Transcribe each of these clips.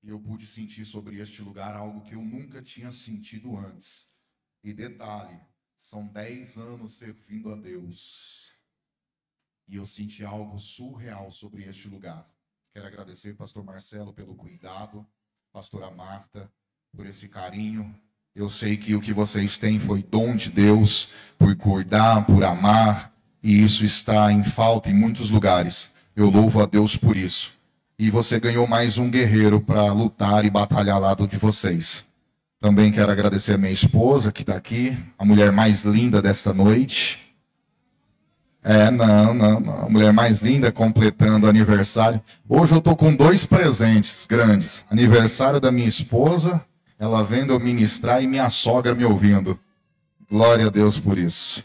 E eu pude sentir sobre este lugar algo que eu nunca tinha sentido antes. E detalhe, são 10 anos servindo a Deus. E eu senti algo surreal sobre este lugar. Quero agradecer pastor Marcelo pelo cuidado, pastora Marta por esse carinho. Eu sei que o que vocês têm foi dom de Deus, por cuidar, por amar, e isso está em falta em muitos lugares. Eu louvo a Deus por isso. E você ganhou mais um guerreiro para lutar e batalhar ao lado de vocês. Também quero agradecer a minha esposa que está aqui, a mulher mais linda desta noite. A mulher mais linda completando o aniversário. Hoje eu estou com 2 presentes grandes. Aniversário da minha esposa, ela vendo eu ministrar, e minha sogra me ouvindo. Glória a Deus por isso.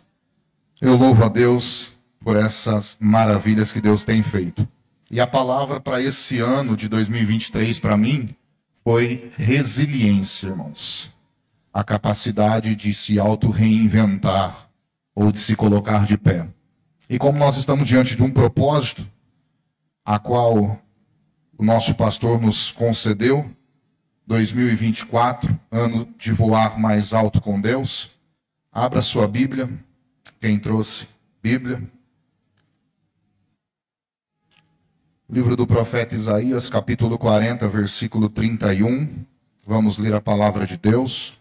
Eu louvo a Deus por essas maravilhas que Deus tem feito. E a palavra para esse ano de 2023 para mim foi resiliência, irmãos. A capacidade de se auto-reinventar ou de se colocar de pé. E como nós estamos diante de um propósito, a qual o nosso pastor nos concedeu, 2024, ano de voar mais alto com Deus, abra sua Bíblia, quem trouxe Bíblia. Livro do profeta Isaías, capítulo 40, versículo 31. Vamos ler a palavra de Deus.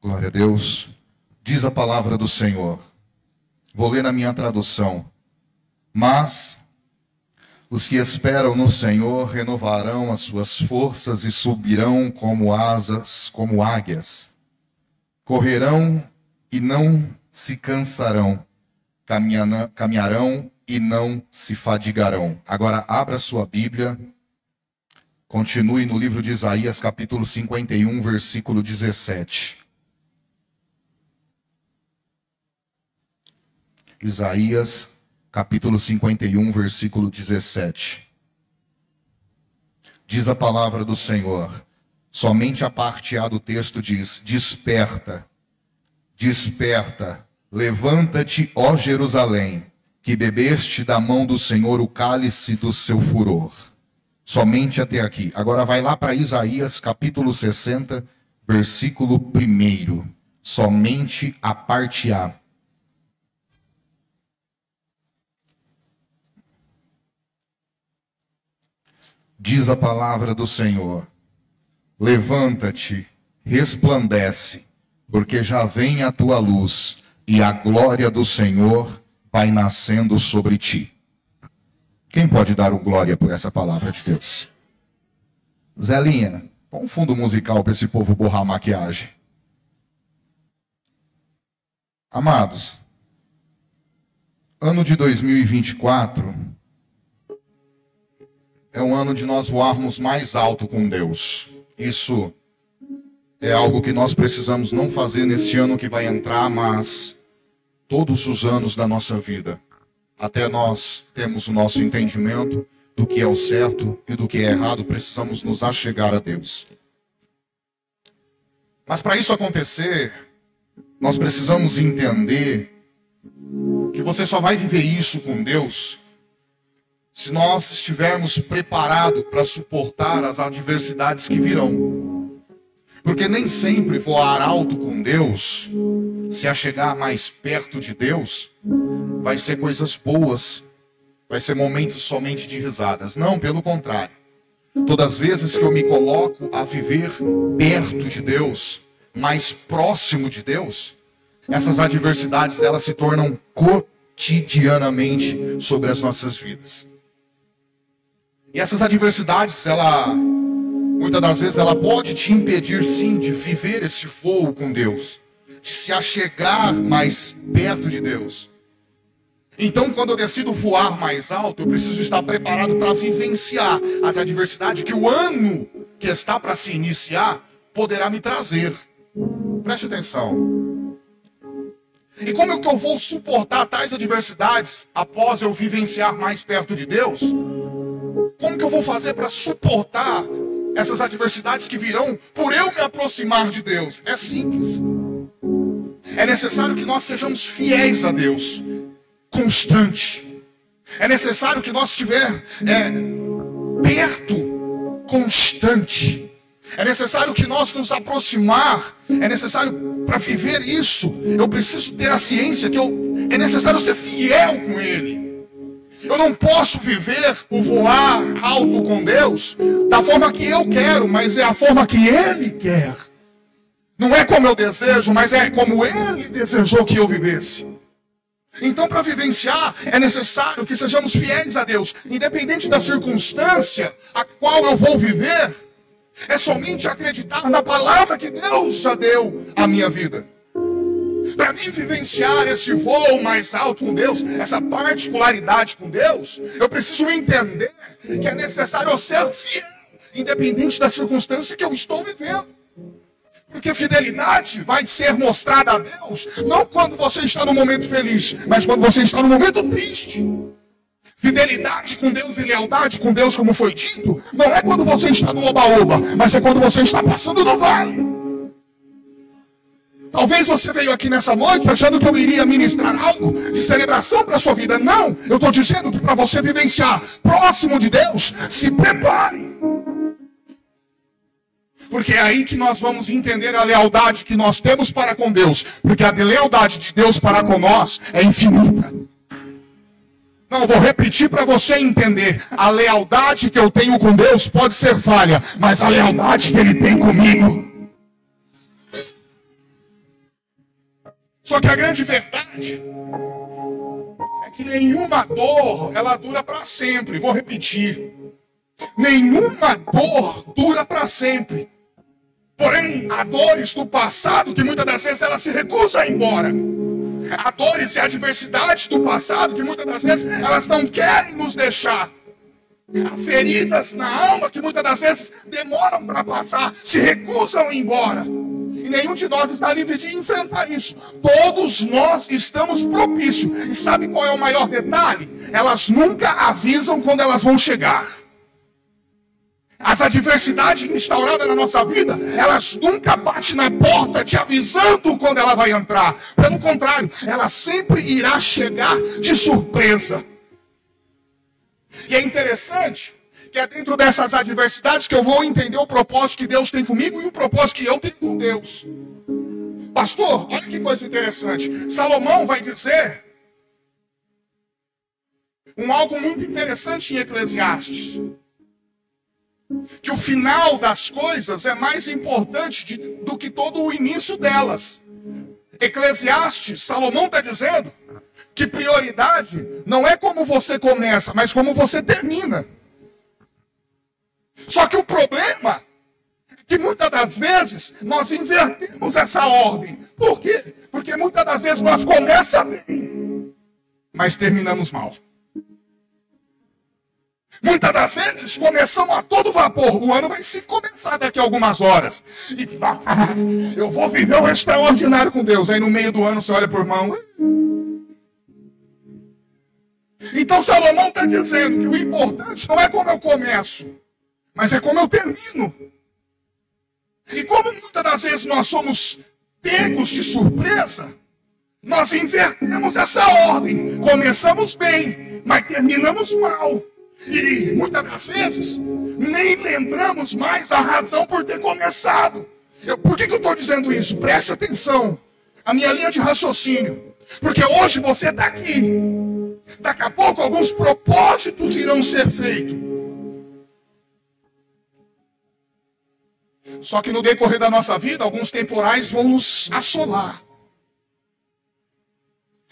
Glória a Deus. Diz a palavra do Senhor. Vou ler na minha tradução. Mas os que esperam no Senhor renovarão as suas forças e subirão como asas, como águias. Correrão e não se cansarão. Caminharão e não se fadigarão. Agora abra sua Bíblia. Continue no livro de Isaías, capítulo 51, versículo 17. Isaías, capítulo 51, versículo 17. Diz a palavra do Senhor. Somente a parte A do texto diz: desperta, desperta, levanta-te, ó Jerusalém, que bebeste da mão do Senhor o cálice do seu furor. Somente até aqui. Agora vai lá para Isaías, capítulo 60, versículo 1. Somente a parte A. Diz a palavra do Senhor: levanta-te, resplandece, porque já vem a tua luz, e a glória do Senhor vai nascendo sobre ti. Quem pode dar um glória por essa palavra de Deus? Zelinha, põe um fundo musical para esse povo borrar a maquiagem. Amados, ano de 2024... é um ano de nós voarmos mais alto com Deus. Isso é algo que nós precisamos não fazer nesse ano que vai entrar, mas todos os anos da nossa vida. Até nós temos o nosso entendimento do que é o certo e do que é errado, precisamos nos achegar a Deus. Mas para isso acontecer, nós precisamos entender que você só vai viver isso com Deus se nós estivermos preparados para suportar as adversidades que virão. Porque nem sempre voar alto com Deus, se achegar mais perto de Deus, vai ser coisas boas, vai ser momentos somente de risadas. Não, pelo contrário. Todas as vezes que eu me coloco a viver perto de Deus, mais próximo de Deus, essas adversidades elas se tornam cotidianamente sobre as nossas vidas. E essas adversidades, muitas das vezes, ela pode te impedir, sim, de viver esse voo com Deus, de se achegar mais perto de Deus. Então, quando eu decido voar mais alto, eu preciso estar preparado para vivenciar as adversidades que o ano que está para se iniciar poderá me trazer. Preste atenção. E como é que eu vou suportar tais adversidades após eu vivenciar mais perto de Deus? Como que eu vou fazer para suportar essas adversidades que virão por eu me aproximar de Deus? É simples. É necessário que nós sejamos fiéis a Deus, constante. É necessário que nós estiver perto, constante. É necessário que nós nos aproximar. É necessário, para viver isso, eu preciso ter a ciência que é necessário ser fiel com Ele. Eu não posso viver o voar alto com Deus da forma que eu quero, mas é a forma que Ele quer. Não é como eu desejo, mas é como Ele desejou que eu vivesse. Então, para vivenciar, é necessário que sejamos fiéis a Deus, independente da circunstância a qual eu vou viver. É somente acreditar na palavra que Deus já deu à minha vida. Para mim vivenciar esse voo mais alto com Deus, essa particularidade com Deus, eu preciso entender que é necessário eu ser fiel, independente da circunstância que eu estou vivendo. Porque fidelidade vai ser mostrada a Deus, não quando você está no momento feliz, mas quando você está no momento triste. Fidelidade com Deus e lealdade com Deus, como foi dito, não é quando você está no oba-oba, mas é quando você está passando no vale. Talvez você veio aqui nessa noite achando que eu iria ministrar algo de celebração para a sua vida. Não, eu estou dizendo que para você vivenciar próximo de Deus, se prepare. Porque é aí que nós vamos entender a lealdade que nós temos para com Deus. Porque a lealdade de Deus para com nós é infinita. Não, eu vou repetir para você entender. A lealdade que eu tenho com Deus pode ser falha, mas a lealdade que Ele tem comigo. Só que a grande verdade é que nenhuma dor, ela dura para sempre. Vou repetir. Nenhuma dor dura para sempre. Porém, há dores do passado que muitas das vezes ela se recusa a ir embora. Há dores e adversidades do passado que muitas das vezes elas não querem nos deixar. Há feridas na alma que muitas das vezes demoram para passar, se recusam a ir embora. E nenhum de nós está livre de enfrentar isso. Todos nós estamos propícios. E sabe qual é o maior detalhe? Elas nunca avisam quando elas vão chegar. As adversidades instauradas na nossa vida, elas nunca batem na porta te avisando quando ela vai entrar. Pelo contrário, ela sempre irá chegar de surpresa. E é interessante que é dentro dessas adversidades que eu vou entender o propósito que Deus tem comigo e o propósito que eu tenho com Deus. Pastor, olha que coisa interessante. Salomão vai dizer algo muito interessante em Eclesiastes. Que o final das coisas é mais importante do que todo o início delas. Eclesiastes, Salomão está dizendo que prioridade não é como você começa, mas como você termina. Só que o problema é que muitas das vezes nós invertemos essa ordem. Por quê? Porque muitas das vezes nós começamos bem, mas terminamos mal. Muitas das vezes começamos a todo vapor. O ano vai se começar daqui a algumas horas. E eu vou viver o extraordinário com Deus. Aí no meio do ano você olha por mão. Então Salomão está dizendo que o importante não é como eu começo, mas é como eu termino. E como muitas das vezes nós somos pegos de surpresa, nós invertemos essa ordem. Começamos bem, mas terminamos mal. E muitas das vezes nem lembramos mais a razão por ter começado. Por que eu estou dizendo isso? Preste atenção. A minha linha de raciocínio. Porque hoje você está aqui. Daqui a pouco alguns propósitos irão ser feitos. Só que no decorrer da nossa vida, alguns temporais vão nos assolar.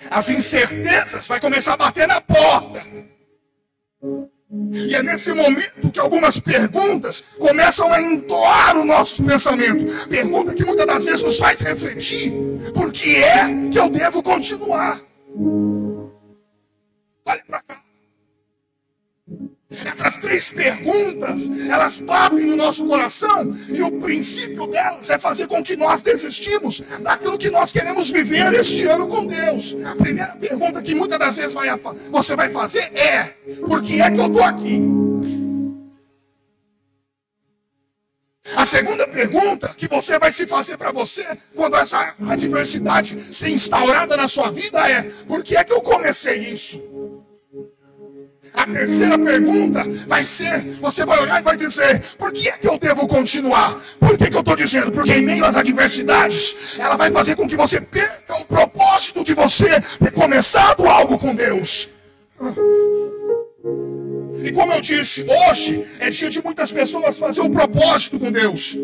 As incertezas vão começar a bater na porta. E é nesse momento que algumas perguntas começam a entoar os nossos pensamentos. Pergunta que muitas das vezes nos faz refletir. Por que é que eu devo continuar? Olha para cá. Essas três perguntas, elas batem no nosso coração. E o princípio delas é fazer com que nós desistimos daquilo que nós queremos viver este ano com Deus. A primeira pergunta que muitas das vezes você vai fazer é: por que é que eu estou aqui? A segunda pergunta que você vai se fazer para você quando essa adversidade se instaurada na sua vida é: por que é que eu comecei isso? A terceira pergunta vai ser, você vai olhar e vai dizer: por que é que eu devo continuar? Por que eu estou dizendo? Porque em meio às adversidades, ela vai fazer com que você perca o propósito de você ter começado algo com Deus. E como eu disse, hoje é dia de muitas pessoas fazer o propósito com Deus.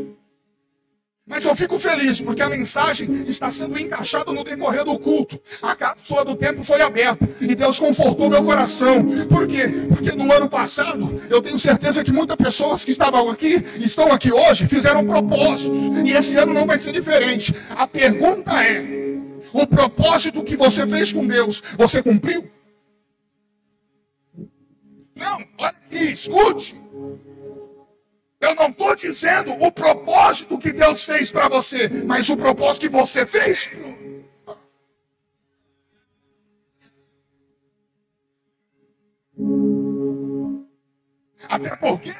Mas eu fico feliz porque a mensagem está sendo encaixada no decorrer do culto. A cápsula do tempo foi aberta e Deus confortou meu coração. Por quê? Porque no ano passado, eu tenho certeza que muitas pessoas que estavam aqui, estão aqui hoje, fizeram propósitos. E esse ano não vai ser diferente. A pergunta é: o propósito que você fez com Deus, você cumpriu? Não, olha aqui, escute. Eu não estou dizendo o propósito que Deus fez para você, mas o propósito que você fez. Até porque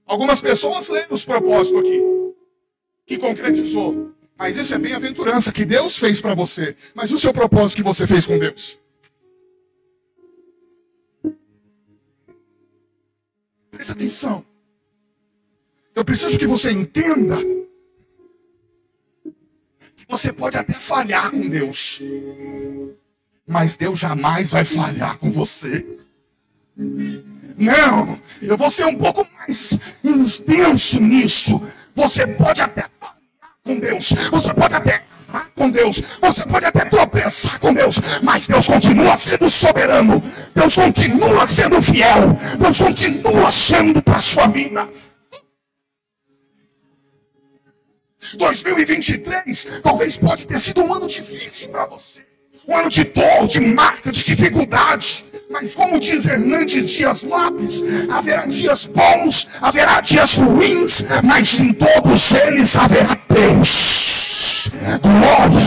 algumas pessoas leram os propósitos aqui, que concretizou. Mas isso é bem-aventurança que Deus fez para você. Mas o seu propósito que você fez com Deus? Presta atenção. Eu preciso que você entenda que você pode até falhar com Deus, mas Deus jamais vai falhar com você. Não, eu vou ser um pouco mais intenso nisso. Você pode até falhar com Deus, você pode até errar com Deus, você pode até tropeçar com Deus, mas Deus continua sendo soberano, Deus continua sendo fiel, Deus continua sendo para a sua vida. 2023 talvez pode ter sido um ano difícil para você, um ano de dor, de marca, de dificuldade. Mas como diz Hernandes Dias Lopes, haverá dias bons, haverá dias ruins, mas em todos eles haverá Deus. Glória,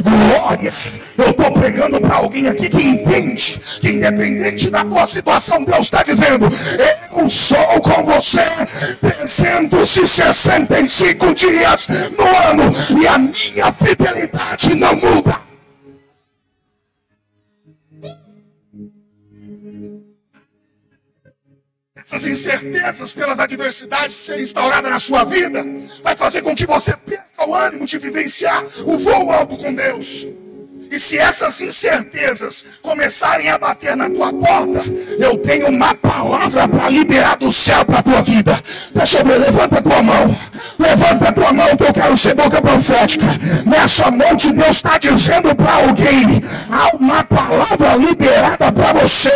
glória. Eu estou pregando para alguém aqui que entende que independente da tua situação, Deus está dizendo: eu sou com você 365 dias no ano e a minha fidelidade não muda. Essas incertezas pelas adversidades serem instauradas na sua vida vai fazer com que você perca o ânimo de vivenciar o voo alto com Deus. E se essas incertezas começarem a bater na tua porta, eu tenho uma palavra para liberar do céu para a tua vida. Deixa eu ver, levanta a tua mão. Levanta a tua mão que eu quero ser boca profética. Nessa noite Deus está dizendo para alguém: há uma palavra liberada para você.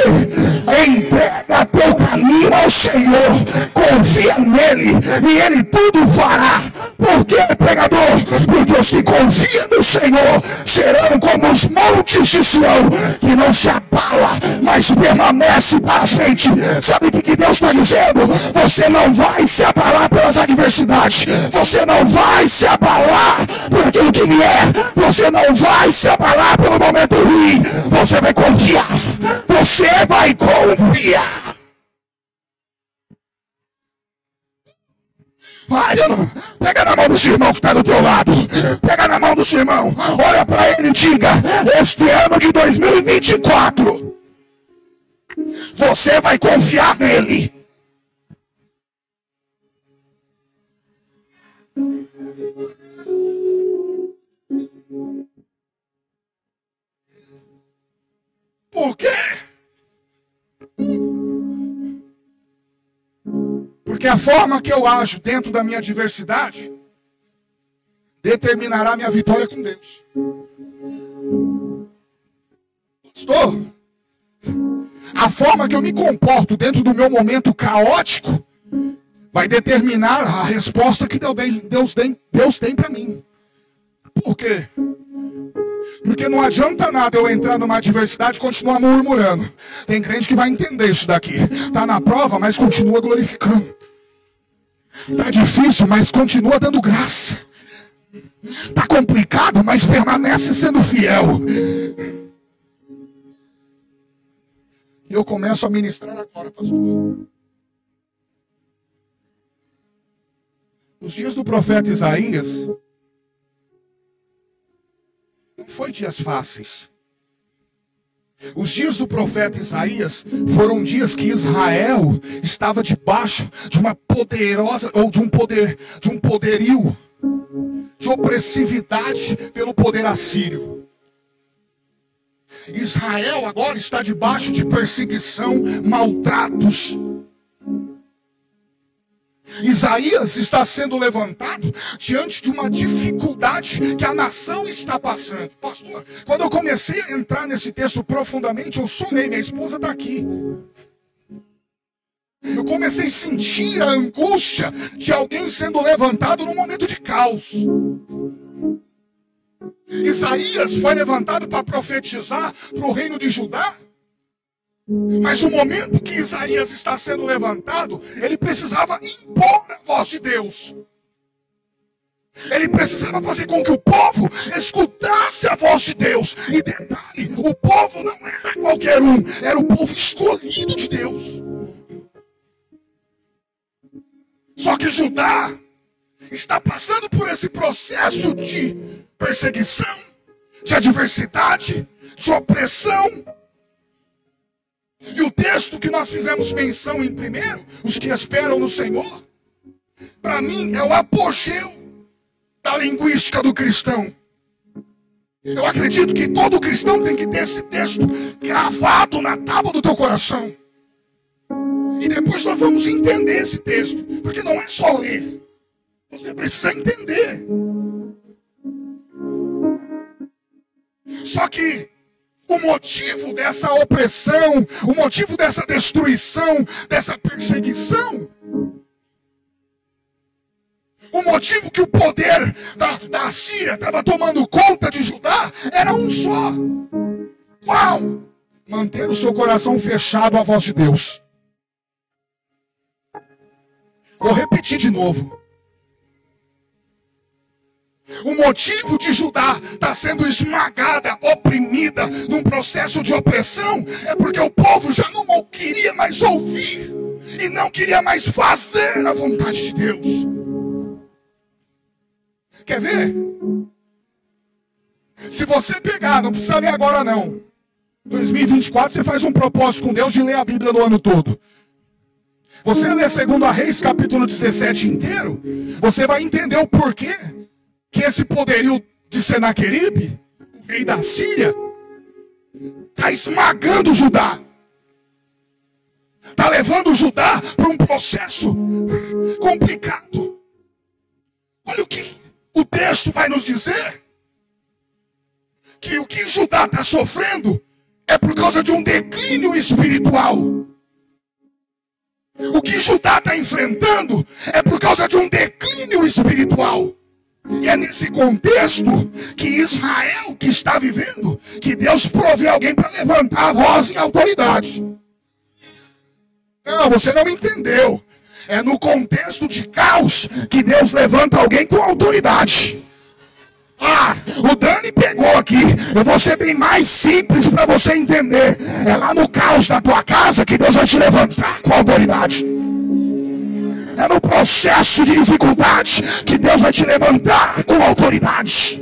Entrega teu caminho ao Senhor. Confia nele e ele tudo fará. Por quê, pregador? Porque os que confiam no Senhor serão como os montes de Sião, que não se abala, mas permanece para frente. Sabe o que Deus está dizendo? Você não vai se abalar pelas adversidades, você não vai se abalar por aquilo que vier, você não vai se abalar pelo momento ruim, você vai confiar, você vai confiar. Vai, pega na mão do seu irmão que está do teu lado. Pega na mão do seu irmão. Olha para ele e diga: este ano de 2024 você vai confiar nele. Por quê? Porque a forma que eu ajo dentro da minha adversidade determinará minha vitória com Deus. Pastor, a forma que eu me comporto dentro do meu momento caótico vai determinar a resposta que Deus tem para mim. Por quê? Porque não adianta nada eu entrar numa adversidade e continuar murmurando. Tem crente que vai entender isso daqui. Está na prova, mas continua glorificando. Está difícil, mas continua dando graça. Está complicado, mas permanece sendo fiel. Eu começo a ministrar agora, pastor. Os dias do profeta Isaías não foi dias fáceis. Os dias do profeta Isaías foram dias que Israel estava debaixo de uma poderosa, ou de um poderio, de opressividade pelo poder assírio. Israel agora está debaixo de perseguição, maltratos. Isaías está sendo levantado diante de uma dificuldade que a nação está passando. Pastor, quando eu comecei a entrar nesse texto profundamente, eu chorei, minha esposa está aqui. Eu comecei a sentir a angústia de alguém sendo levantado num momento de caos. Isaías foi levantado para profetizar para o reino de Judá. Mas no momento que Isaías está sendo levantado, ele precisava impor a voz de Deus. Ele precisava fazer com que o povo escutasse a voz de Deus. E detalhe, o povo não era qualquer um, era o povo escolhido de Deus. Só que Judá está passando por esse processo de perseguição, de adversidade, de opressão. E o texto que nós fizemos menção em primeiro, os que esperam no Senhor, para mim é o apogeu da linguística do cristão. Eu acredito que todo cristão tem que ter esse texto gravado na tábua do teu coração. E depois nós vamos entender esse texto, porque não é só ler, você precisa entender. Só que o motivo dessa opressão, o motivo dessa destruição, dessa perseguição, o motivo que o poder da Assíria estava tomando conta de Judá era um só. Qual? Manter o seu coração fechado à voz de Deus. Vou repetir de novo. O motivo de Judá estar sendo esmagada, oprimida, num processo de opressão, é porque o povo já não queria mais ouvir e não queria mais fazer a vontade de Deus. Quer ver? Se você pegar, não precisa ler agora não. 2024 você faz um propósito com Deus de ler a Bíblia no ano todo. Você lê 2 Reis capítulo 17 inteiro, você vai entender o porquê que esse poderio de Senaqueribe, o rei da Síria, está esmagando Judá. Está levando Judá para um processo complicado. Olha o que o texto vai nos dizer. Que o que Judá está sofrendo é por causa de um declínio espiritual. O que Judá está enfrentando é por causa de um declínio espiritual. E é nesse contexto que Israel que está vivendo, que Deus provê alguém para levantar a voz em autoridade. Não, você não entendeu. É no contexto de caos que Deus levanta alguém com autoridade. Ah, o Dani pegou aqui. Eu vou ser bem mais simples para você entender. É lá no caos da tua casa que Deus vai te levantar com autoridade. É no processo de dificuldade que Deus vai te levantar com autoridade.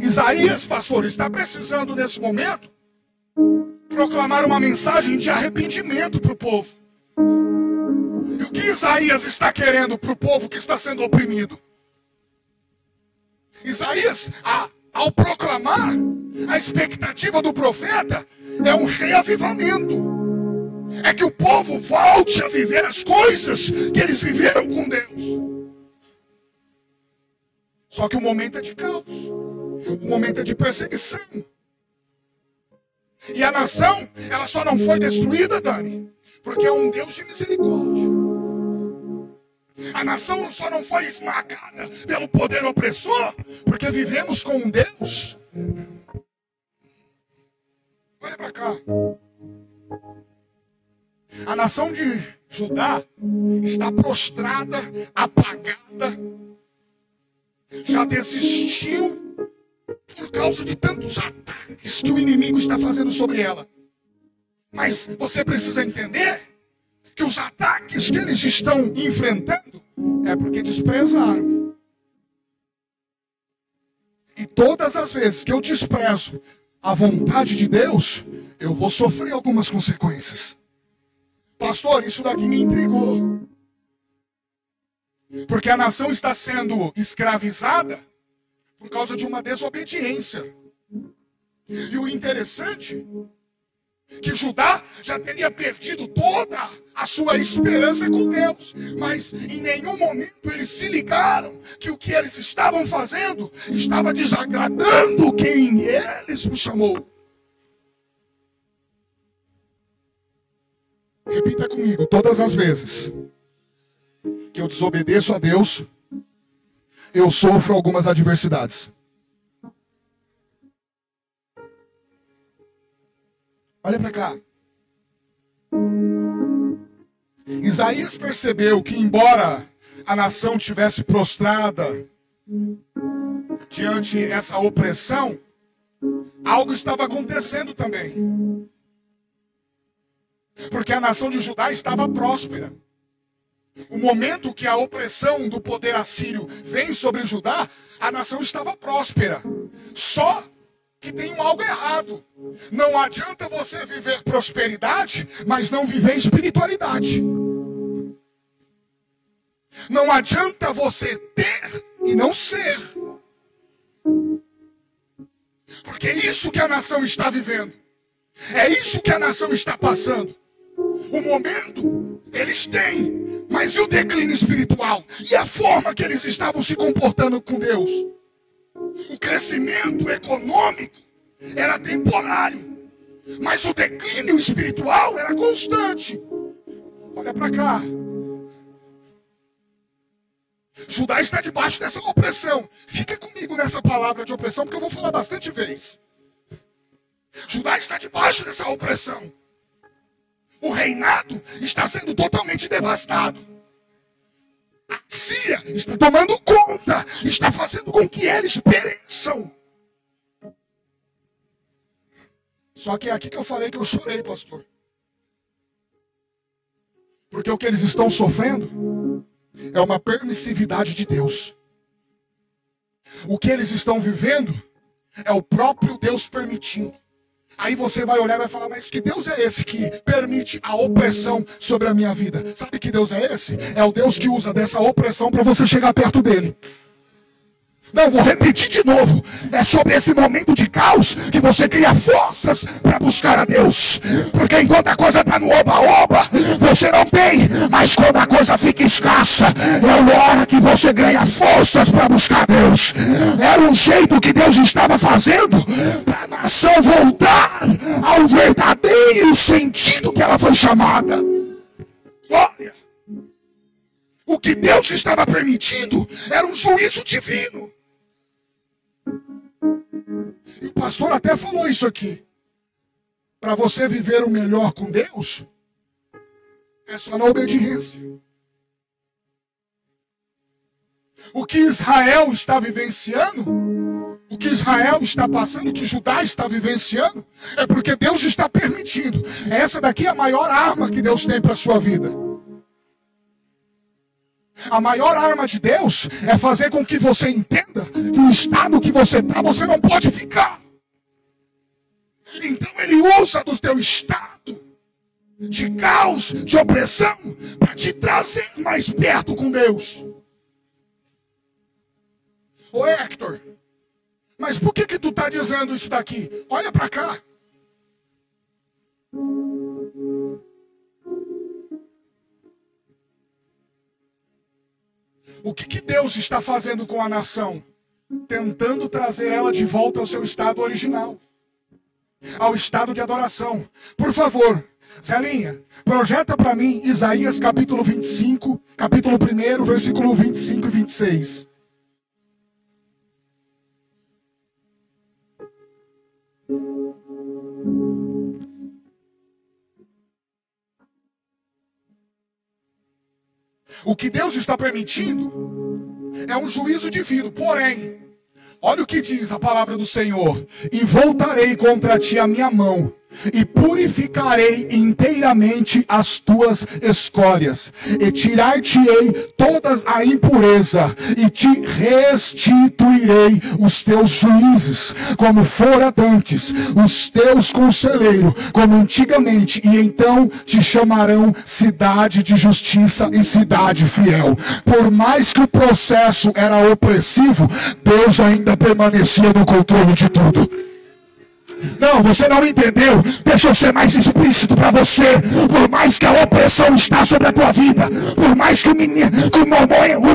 Isaías, pastor, está precisando nesse momento proclamar uma mensagem de arrependimento para o povo. E o que Isaías está querendo para o povo que está sendo oprimido? Isaías, ao proclamar, a expectativa do profeta é um reavivamento. É que o povo volte a viver as coisas que eles viveram com Deus. Só que o momento é de caos. O momento é de perseguição. E a nação, ela só não foi destruída, Dani, porque é um Deus de misericórdia. A nação só não foi esmagada pelo poder opressor, porque vivemos com um Deus. Olha para cá. A nação de Judá está prostrada, apagada, já desistiu por causa de tantos ataques que o inimigo está fazendo sobre ela. Mas você precisa entender que os ataques que eles estão enfrentando é porque desprezaram. E todas as vezes que eu desprezo a vontade de Deus, eu vou sofrer algumas consequências. Pastor, isso daqui me intrigou. Porque a nação está sendo escravizada por causa de uma desobediência. E o interessante é que Judá já teria perdido toda a sua esperança com Deus. Mas em nenhum momento eles se ligaram que o que eles estavam fazendo estava desagradando quem eles o chamou. Repita comigo, todas as vezes que eu desobedeço a Deus, eu sofro algumas adversidades. Olha para cá. Isaías percebeu que, embora a nação tivesse prostrada diante essa opressão, algo estava acontecendo também. Porque a nação de Judá estava próspera. O momento que a opressão do poder assírio vem sobre Judá, a nação estava próspera. Só que tem algo errado. Não adianta você viver prosperidade, mas não viver espiritualidade. Não adianta você ter e não ser. Porque é isso que a nação está vivendo. É isso que a nação está passando. O momento eles têm, mas e o declínio espiritual? E a forma que eles estavam se comportando com Deus? O crescimento econômico era temporário, mas o declínio espiritual era constante. Olha para cá. Judá está debaixo dessa opressão. Fica comigo nessa palavra de opressão, porque eu vou falar bastante vezes. Judá está debaixo dessa opressão. O reinado está sendo totalmente devastado. A Síria está tomando conta, está fazendo com que eles pereçam. Só que é aqui que eu falei que eu chorei, pastor. Porque o que eles estão sofrendo é uma permissividade de Deus. O que eles estão vivendo é o próprio Deus permitindo. Aí você vai olhar e vai falar, mas que Deus é esse que permite a opressão sobre a minha vida? Sabe que Deus é esse? É o Deus que usa dessa opressão para você chegar perto dele. Não, vou repetir de novo. É sobre esse momento de caos que você cria forças para buscar a Deus. Porque enquanto a coisa está no oba-oba, você não tem. Mas quando a coisa fica escassa, é a hora que você ganha forças para buscar a Deus. Era um jeito que Deus estava fazendo para a nação voltar ao verdadeiro sentido que ela foi chamada. Olha, o que Deus estava permitindo era um juízo divino. E o pastor até falou isso aqui. Para você viver o melhor com Deus, é só na obediência. O que Israel está vivenciando, o que Israel está passando, o que Judá está vivenciando, é porque Deus está permitindo. Essa daqui é a maior arma que Deus tem para a sua vida. A maior arma de Deus é fazer com que você entenda que o estado que você está, você não pode ficar. Então ele usa do teu estado de caos, de opressão, para te trazer mais perto com Deus. Ô Hector, mas por que tu está dizendo isso daqui? Olha para cá. O que Deus está fazendo com a nação? Tentando trazer ela de volta ao seu estado original. Ao estado de adoração. Por favor, Zelinha, projeta para mim Isaías capítulo 25, capítulo 1, versículo 25 e 26. O que Deus está permitindo é um juízo divino. Porém, olha o que diz a palavra do Senhor. E voltarei contra ti a minha mão, e purificarei inteiramente as tuas escórias, e tirar-te-ei toda a impureza, e te restituirei os teus juízes, como fora dantes, os teus conselheiros, como antigamente, e então te chamarão cidade de justiça e cidade fiel. Por mais que o processo era opressivo, Deus ainda permanecia no controle de tudo. Não, você não entendeu. Deixa eu ser mais explícito para você. Por mais que a opressão está sobre a tua vida, por mais que o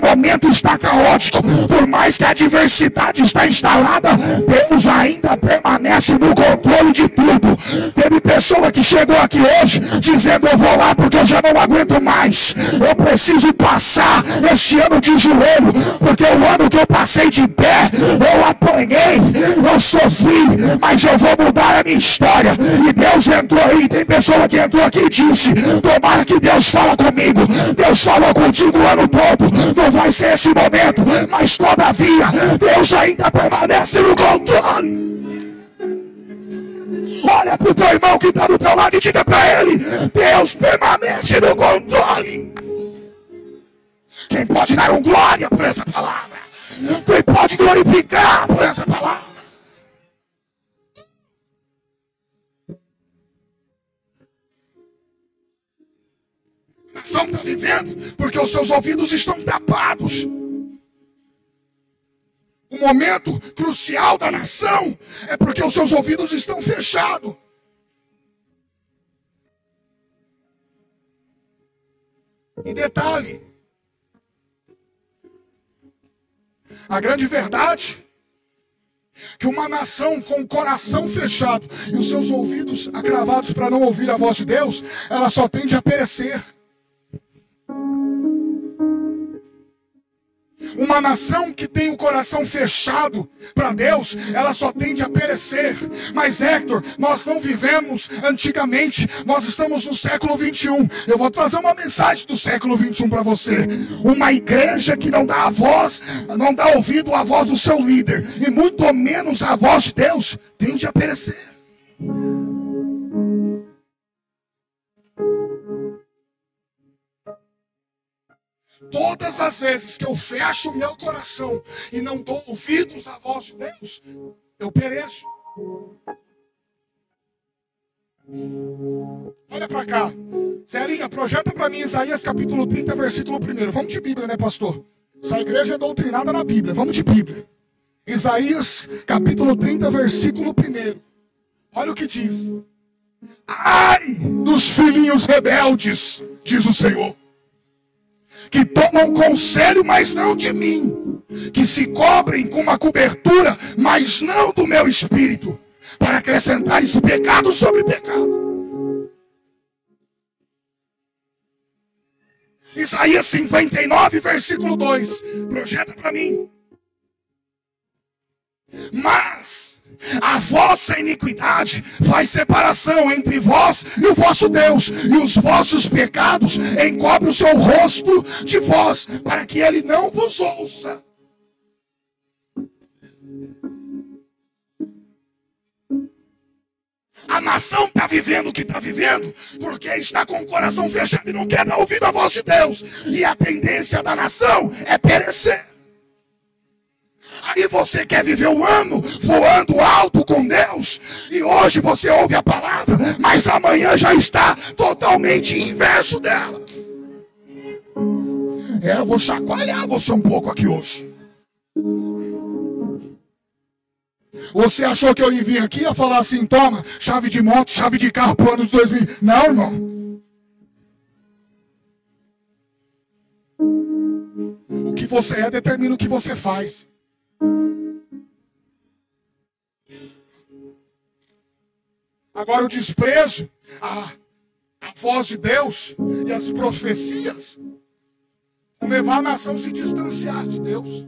momento está caótico, por mais que a adversidade está instalada, Deus ainda permanece no controle de tudo. Teve pessoa que chegou aqui hoje dizendo: eu vou lá porque eu já não aguento mais, eu preciso passar este ano de joelho, porque o ano que eu passei de pé, eu apanhei, eu sofri, mas eu vou mudar a minha história. E Deus entrou aí. Tem pessoa que entrou aqui e disse: tomara que Deus fala comigo. Deus falou contigo o ano todo, não vai ser esse momento, mas todavia Deus ainda permanece no controle. Olha pro teu irmão que está do teu lado e diga para ele: Deus permanece no controle. Quem pode dar um glória por essa palavra? Quem pode glorificar por essa palavra? A nação está vivendo porque os seus ouvidos estão tapados. O momento crucial da nação é porque os seus ouvidos estão fechados. E detalhe, a grande verdade é que uma nação com o coração fechado e os seus ouvidos agravados para não ouvir a voz de Deus, ela só tende a perecer. Uma nação que tem o coração fechado para Deus, ela só tende a perecer. Mas Hector, nós não vivemos antigamente, nós estamos no século 21. Eu vou trazer uma mensagem do século 21 para você. Uma igreja que não dá a voz, não dá ouvido à voz do seu líder, e muito menos à voz de Deus, tende a perecer. Todas as vezes que eu fecho o meu coração e não dou ouvidos à voz de Deus, eu pereço. Olha para cá. Zerinha, projeta para mim Isaías capítulo 30, versículo 1. Vamos de Bíblia, né, pastor? Essa igreja é doutrinada na Bíblia. Vamos de Bíblia. Isaías capítulo 30, versículo 1. Olha o que diz. Ai dos filhinhos rebeldes, diz o Senhor, que tomam conselho, mas não de mim, que se cobrem com uma cobertura, mas não do meu espírito, para acrescentar esse pecado sobre pecado. Isaías 59, versículo 2. Projeta para mim. Mas a vossa iniquidade faz separação entre vós e o vosso Deus, e os vossos pecados encobrem o seu rosto de vós, para que ele não vos ouça. A nação está vivendo o que está vivendo porque está com o coração fechado e não quer dar ouvido à voz de Deus. E a tendência da nação é perecer. Aí você quer viver o ano voando alto com Deus, e hoje você ouve a palavra, mas amanhã já está totalmente inverso dela. Eu vou chacoalhar você um pouco aqui hoje. Você achou que eu ia vir aqui e ia falar assim: toma, chave de moto, chave de carro pro ano de 2000. Não, irmão. O que você é determina o que você faz. Agora o desprezo, a voz de Deus e as profecias vão levar a nação a se distanciar de Deus.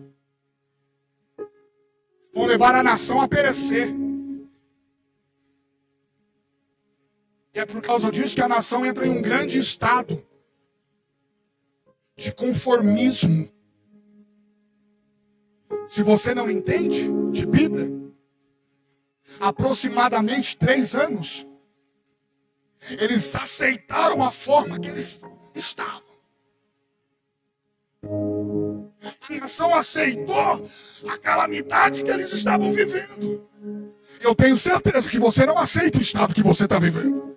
Vão levar a nação a perecer. E é por causa disso que a nação entra em um grande estado de conformismo. Se você não entende de Bíblia, aproximadamente 3 anos, Eles aceitaram a forma que eles estavam. A nação aceitou a calamidade que eles estavam vivendo. Eu tenho certeza que você não aceita o estado que você está vivendo.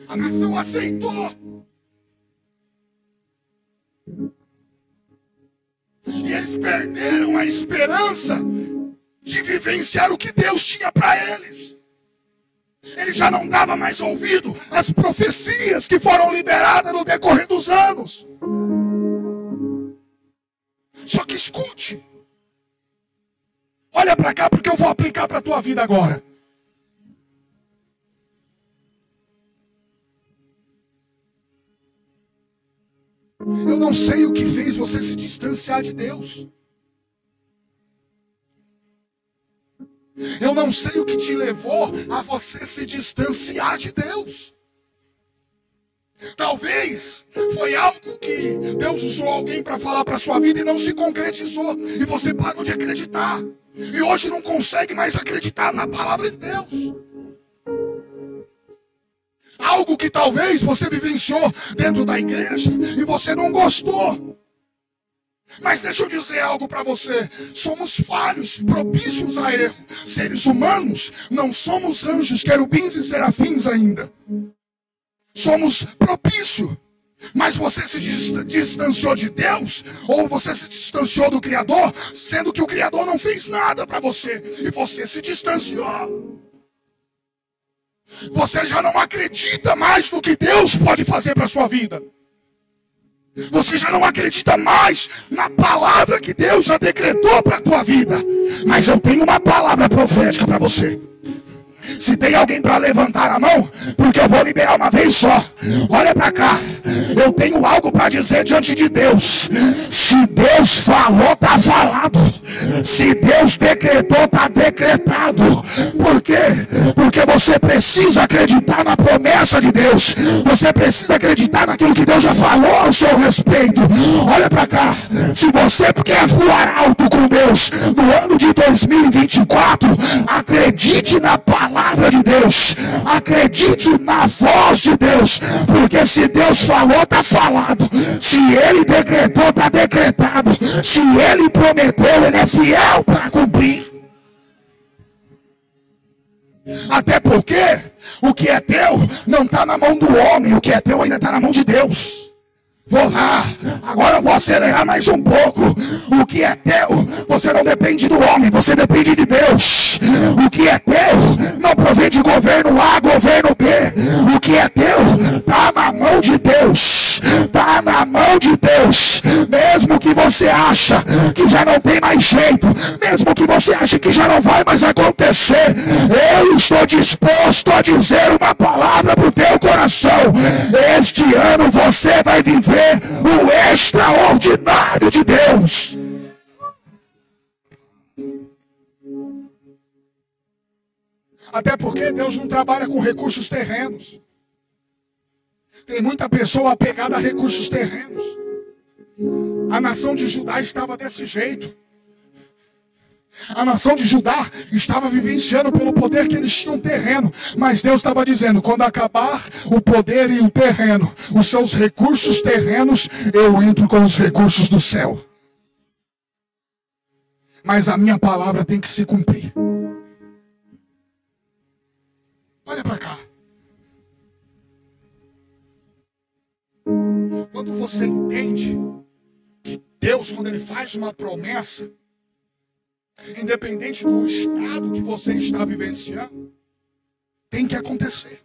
A nação aceitou. E eles perderam a esperança de vivenciar o que Deus tinha para eles. Ele já não dava mais ouvido às profecias que foram liberadas no decorrer dos anos. Só que escute. Olha para cá, porque eu vou aplicar para a tua vida agora. Eu não sei o que fez você se distanciar de Deus. Eu não sei o que te levou a você se distanciar de Deus. Talvez foi algo que Deus usou alguém para falar para a sua vida e não se concretizou. E você parou de acreditar. E hoje não consegue mais acreditar na palavra de Deus. Algo que talvez você vivenciou dentro da igreja e você não gostou. Mas deixa eu dizer algo para você. Somos falhos, propícios a erro. Seres humanos, não somos anjos, querubins e serafins ainda. Somos propícios. Mas você se distanciou de Deus, ou você se distanciou do Criador, sendo que o Criador não fez nada para você, e você se distanciou. Você já não acredita mais no que Deus pode fazer para a sua vida. Você já não acredita mais na palavra que Deus já decretou para a tua vida. Mas eu tenho uma palavra profética para você. Se tem alguém para levantar a mão, porque eu vou liberar uma vez só. Olha para cá. Eu tenho algo para dizer diante de Deus. Se Deus falou, está falado. Se Deus decretou, está decretado. Por quê? Porque você precisa acreditar na promessa de Deus. Você precisa acreditar naquilo que Deus já falou ao seu respeito. Olha para cá. Se você quer voar alto com Deus no ano de 2024, acredite na palavra de Deus. Acredite na voz de Deus. Porque se Deus falou, está falado. Se Ele decretou, está decretado. Se Ele prometeu, Ele é fiel para cumprir. Até porque o que é teu não está na mão do homem. O que é teu ainda está na mão de Deus. Vou lá, agora eu vou acelerar mais um pouco. O que é teu, você não depende do homem, você depende de Deus. O que é teu, não provém de governo A, governo B. O que é teu, está na mão de Deus. Está na mão de Deus. Mesmo que você acha que já não tem mais jeito, mesmo que você ache que já não vai mais acontecer, eu estou disposto a dizer uma palavra para o teu coração. Este ano você vai viver o extraordinário de Deus. Até porque Deus não trabalha com recursos terrenos. Tem muita pessoa apegada a recursos terrenos. A nação de Judá estava desse jeito. A nação de Judá estava vivenciando pelo poder que eles tinham terreno. Mas Deus estava dizendo, quando acabar o poder e o terreno, os seus recursos terrenos, eu entro com os recursos do céu. Mas a minha palavra tem que se cumprir. Olha para cá. Quando você entende que Deus, quando Ele faz uma promessa, independente do estado que você está vivenciando, tem que acontecer.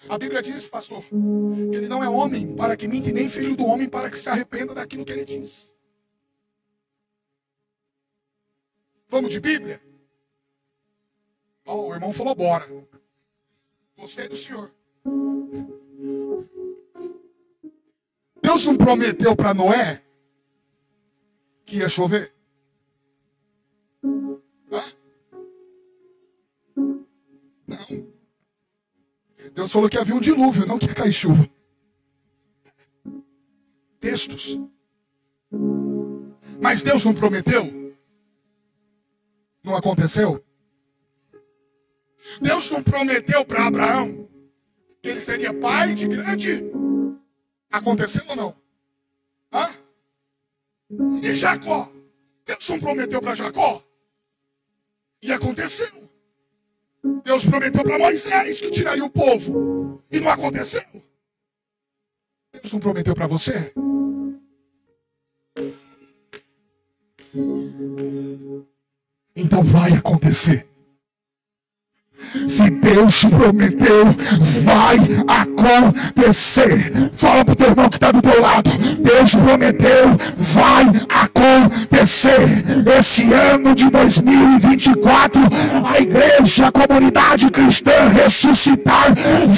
A Bíblia diz, pastor, que Ele não é homem para que minta, e nem filho do homem para que se arrependa daquilo que Ele diz. Vamos de Bíblia? Oh, o irmão falou bora. Gostei do senhor. Deus não prometeu para Noé que ia chover? Não. Deus falou que havia um dilúvio, não que ia cair chuva. Textos. Mas Deus não prometeu? Não aconteceu? Deus não prometeu para Abraão que ele seria pai de grande? Aconteceu ou não? Hã? E Jacó? Deus não prometeu para Jacó? E aconteceu. Deus prometeu para Moisés que tiraria o povo. E não aconteceu. Deus não prometeu para você? Então vai acontecer. Se Deus prometeu, vai acontecer. Fala pro teu irmão que está do teu lado. Deus prometeu, vai acontecer. Esse ano de 2024, a igreja, a comunidade cristã ressuscitar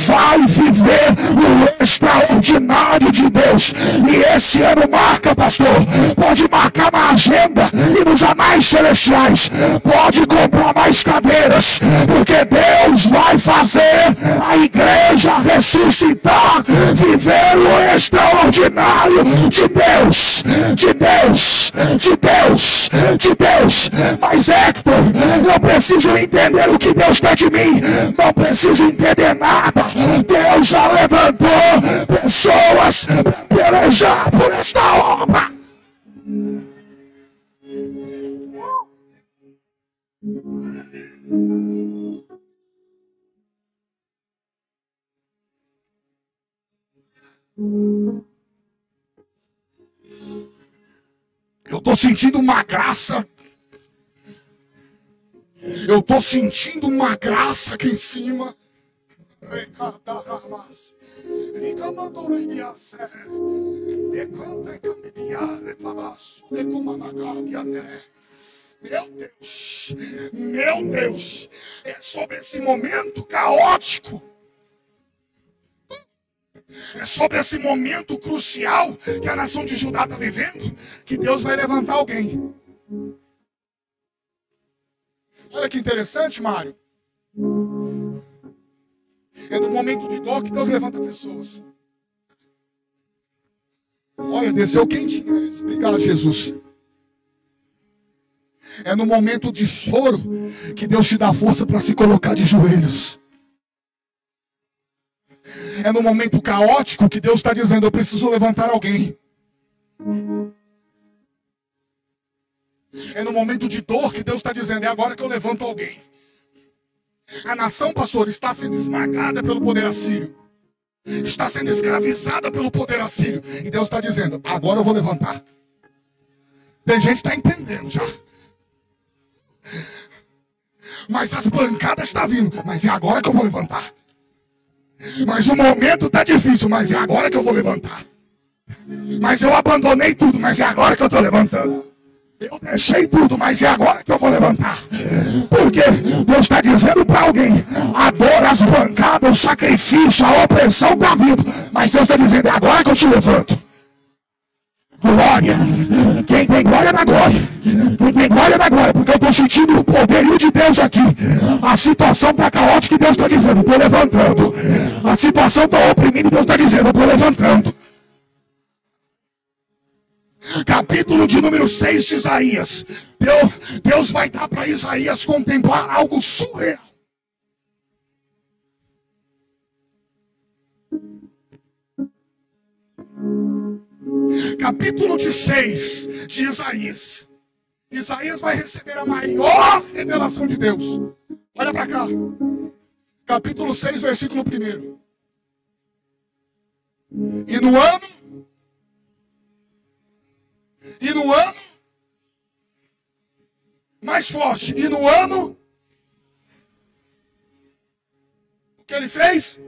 vai viver o extraordinário de Deus. E esse ano marca, pastor. Pode marcar na agenda e nos anais celestiais. Pode comprar mais cadeiras, porque Deus vai fazer a igreja ressuscitar, viver o extraordinário de Deus, de Deus, de Deus, de Deus. Mas Hector, eu preciso entender o que Deus quer de mim. Não preciso entender nada. Deus já levantou pessoas para pelejar por esta obra. Eu estou sentindo uma graça. Eu estou sentindo uma graça aqui em cima. Meu Deus, é sobre esse momento caótico. É sobre esse momento crucial que a nação de Judá está vivendo, que Deus vai levantar alguém. Olha que interessante, Mário. É no momento de dor que Deus levanta pessoas. Olha, desceu quentinho esse. Obrigado, Jesus. É no momento de choro que Deus te dá força para se colocar de joelhos. É no momento caótico que Deus está dizendo: eu preciso levantar alguém. É no momento de dor que Deus está dizendo: é agora que eu levanto alguém. A nação, pastor, está sendo esmagada pelo poder assírio. Está sendo escravizada pelo poder assírio. E Deus está dizendo: agora eu vou levantar. Tem gente que está entendendo já. Mas as pancadas estão vindo. Mas é agora que eu vou levantar. Mas o momento está difícil, mas é agora que eu vou levantar. Mas eu abandonei tudo, mas é agora que eu estou levantando. Eu deixei tudo, mas é agora que eu vou levantar. Porque Deus está dizendo para alguém: a dor, as pancadas, o sacrifício, a opressão está vindo. Mas Deus está dizendo: é agora que eu te levanto. Glória. Quem tem glória na glória. Quem tem glória na glória. Porque eu estou sentindo o poderio de Deus aqui. A situação está caótica e Deus está dizendo: estou levantando. A situação está oprimida e Deus está dizendo: estou levantando. Capítulo de número 6 de Isaías. Deus vai dar para Isaías contemplar algo surreal. Capítulo de 6 de Isaías. Isaías vai receber a maior revelação de Deus. Olha para cá. Capítulo 6, versículo 1. E no ano mais forte. E no ano, o que ele fez?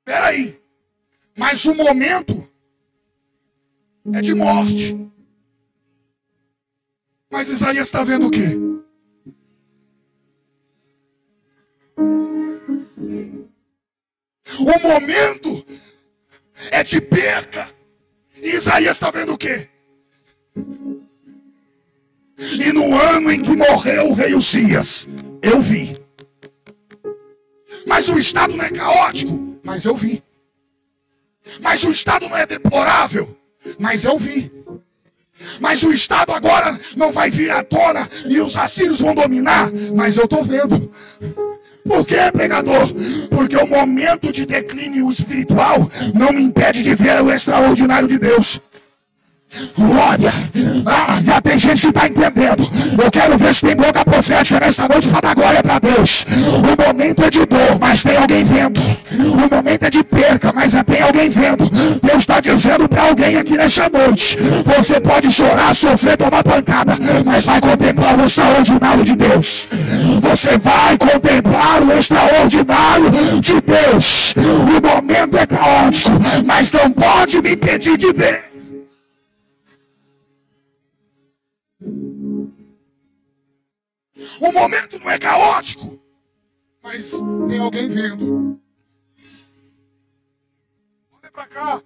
Peraí, mas o momento é de morte. Mas Isaías está vendo o quê? O momento é de perca. E Isaías está vendo o quê? E no ano em que morreu o rei Uzias, eu vi. Mas o estado não é caótico, mas eu vi. Mas o estado não é deplorável, mas eu vi. Mas o estado agora não vai vir à tona e os assírios vão dominar, mas eu estou vendo. Por quê, pregador? Porque o momento de declínio espiritual não me impede de ver o extraordinário de Deus. Glória! Já tem gente que está entendendo. Eu quero ver se tem boca profética nessa noite para dar glória para Deus. O momento é de dor, mas tem alguém vendo. O momento é de perca, mas já tem alguém vendo. Deus está dizendo para alguém aqui nessa noite: você pode chorar, sofrer, tomar pancada, mas vai contemplar o extraordinário de Deus. Você vai contemplar o extraordinário de Deus. O momento é caótico, mas não pode me impedir de ver. O momento não é caótico, mas tem alguém vendo. Olha para cá.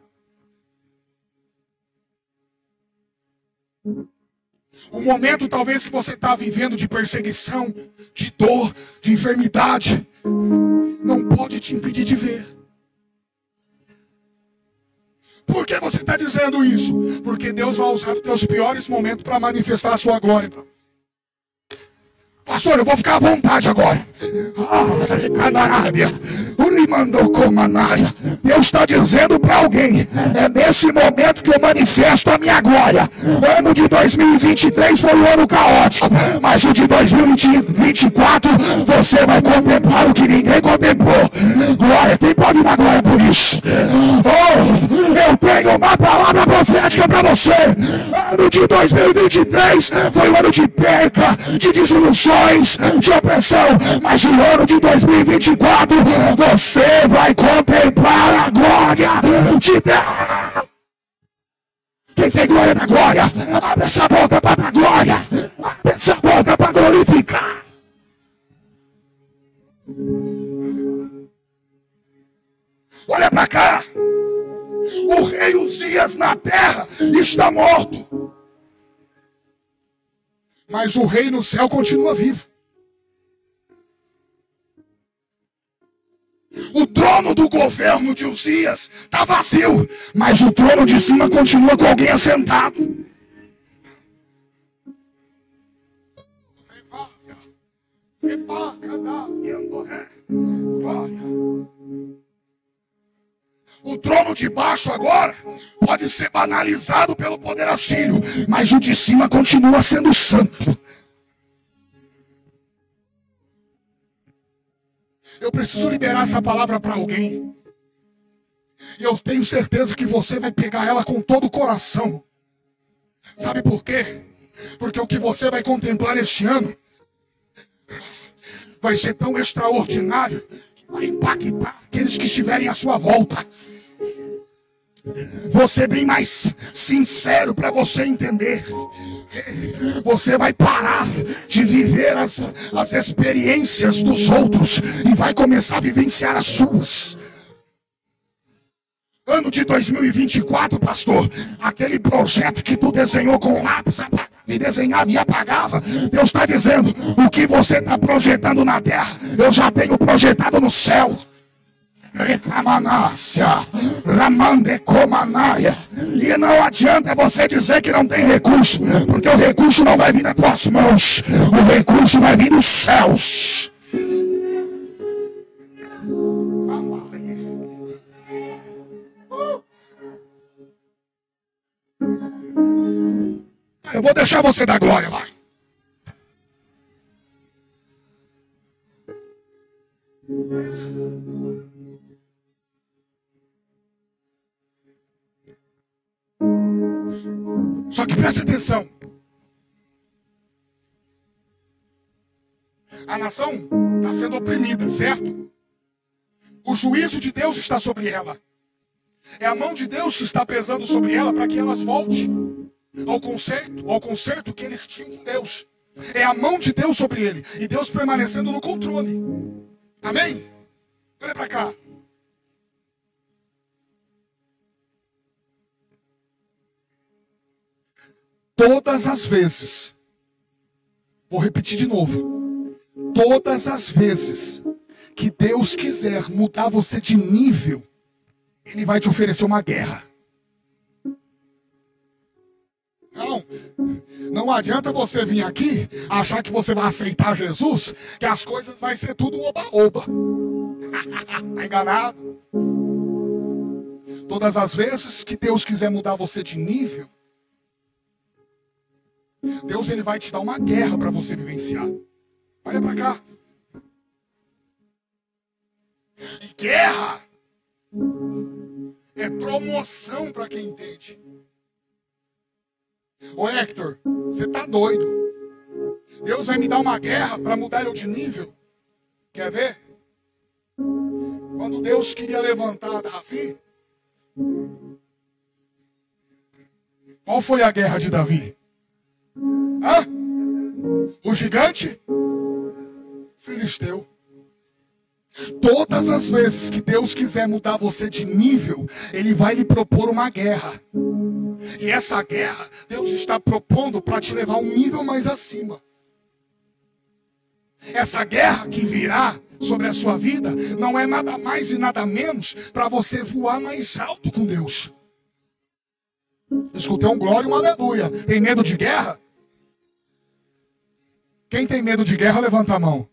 O momento talvez que você está vivendo de perseguição, de dor, de enfermidade, não pode te impedir de ver. Por que você está dizendo isso? Porque Deus vai usar os teus piores momentos para manifestar a sua glória. Pastor, eu vou ficar à vontade agora. Deus está dizendo para alguém: é nesse momento que eu manifesto a minha glória. O ano de 2023 foi um ano caótico, mas o de 2024 você vai contemplar o que ninguém contemplou. Glória, quem pode dar glória por isso? Oh, eu tenho uma palavra profética para você. O ano de 2023 foi um ano de perca, de desilusão, de opressão, mas no ano de 2024 você vai contemplar a glória de Deus. Quem tem glória da glória, abre essa boca para dar glória, abre essa boca para glorificar. Olha para cá. O rei Uzias na terra está morto, mas o rei no céu continua vivo. O trono do governo de Uzias está vazio, mas o trono de cima continua com alguém assentado. O trono de baixo agora pode ser banalizado pelo poder assírio, mas o de cima continua sendo santo. Eu preciso liberar essa palavra para alguém. E eu tenho certeza que você vai pegar ela com todo o coração. Sabe por quê? Porque o que você vai contemplar este ano vai ser tão extraordinário que vai impactar aqueles que estiverem à sua volta. Vou ser bem mais sincero para você entender. Você vai parar de viver as experiências dos outros e vai começar a vivenciar as suas. Ano de 2024, pastor, aquele projeto que tu desenhou com lápis, e desenhava e apagava, Deus está dizendo: o que você está projetando na terra, eu já tenho projetado no céu. E não adianta você dizer que não tem recurso, porque o recurso não vai vir das tuas mãos, o recurso vai vir dos céus. Eu vou deixar você dar glória, vai. Só que preste atenção. A nação está sendo oprimida, certo? O juízo de Deus está sobre ela. É a mão de Deus que está pesando sobre ela para que elas voltem ao conserto que eles tinham com Deus. É a mão de Deus sobre ele. E Deus permanecendo no controle. Amém? Olha para cá. Todas as vezes, vou repetir de novo, todas as vezes que Deus quiser mudar você de nível, Ele vai te oferecer uma guerra. Não adianta você vir aqui, achar que você vai aceitar Jesus, que as coisas vai ser tudo oba-oba. Tá enganado? Todas as vezes que Deus quiser mudar você de nível, Deus ele vai te dar uma guerra para você vivenciar. Olha para cá. E guerra é promoção para quem entende. Ô Hector, você tá doido? Deus vai me dar uma guerra para mudar eu de nível? Quer ver? Quando Deus queria levantar Davi, qual foi a guerra de Davi? O gigante? Filisteu. Todas as vezes que Deus quiser mudar você de nível, Ele vai lhe propor uma guerra. E essa guerra, Deus está propondo para te levar um nível mais acima. Essa guerra que virá sobre a sua vida não é nada mais e nada menos para você voar mais alto com Deus. Escutei um glória e um aleluia. Tem medo de guerra? Quem tem medo de guerra, levanta a mão.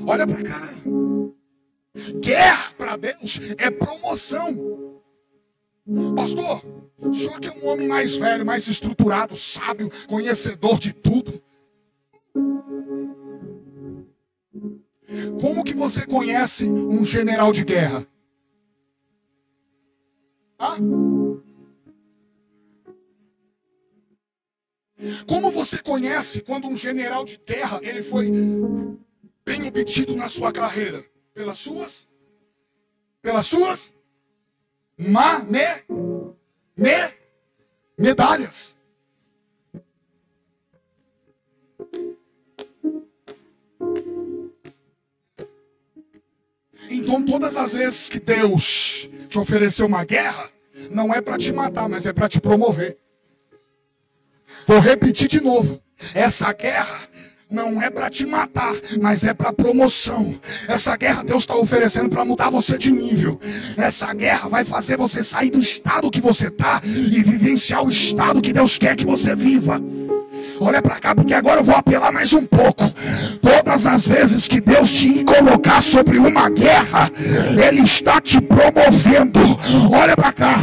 Olha para cá. Guerra para Deus é promoção. Pastor, o senhor que é um homem mais velho, mais estruturado, sábio, conhecedor de tudo. Como que você conhece um general de guerra? Como você conhece quando um general de guerra ele foi bem obtido na sua carreira? Pelas suas medalhas. Então todas as vezes que Deus te ofereceu uma guerra, não é para te matar, mas é para te promover. Vou repetir de novo. Essa guerra não é para te matar, mas é para promoção. Essa guerra Deus está oferecendo para mudar você de nível. Essa guerra vai fazer você sair do estado que você está e vivenciar o estado que Deus quer que você viva. Olha para cá, porque agora eu vou apelar mais um pouco. Todas as vezes que Deus te colocar sobre uma guerra, Ele está te promovendo. Olha para cá.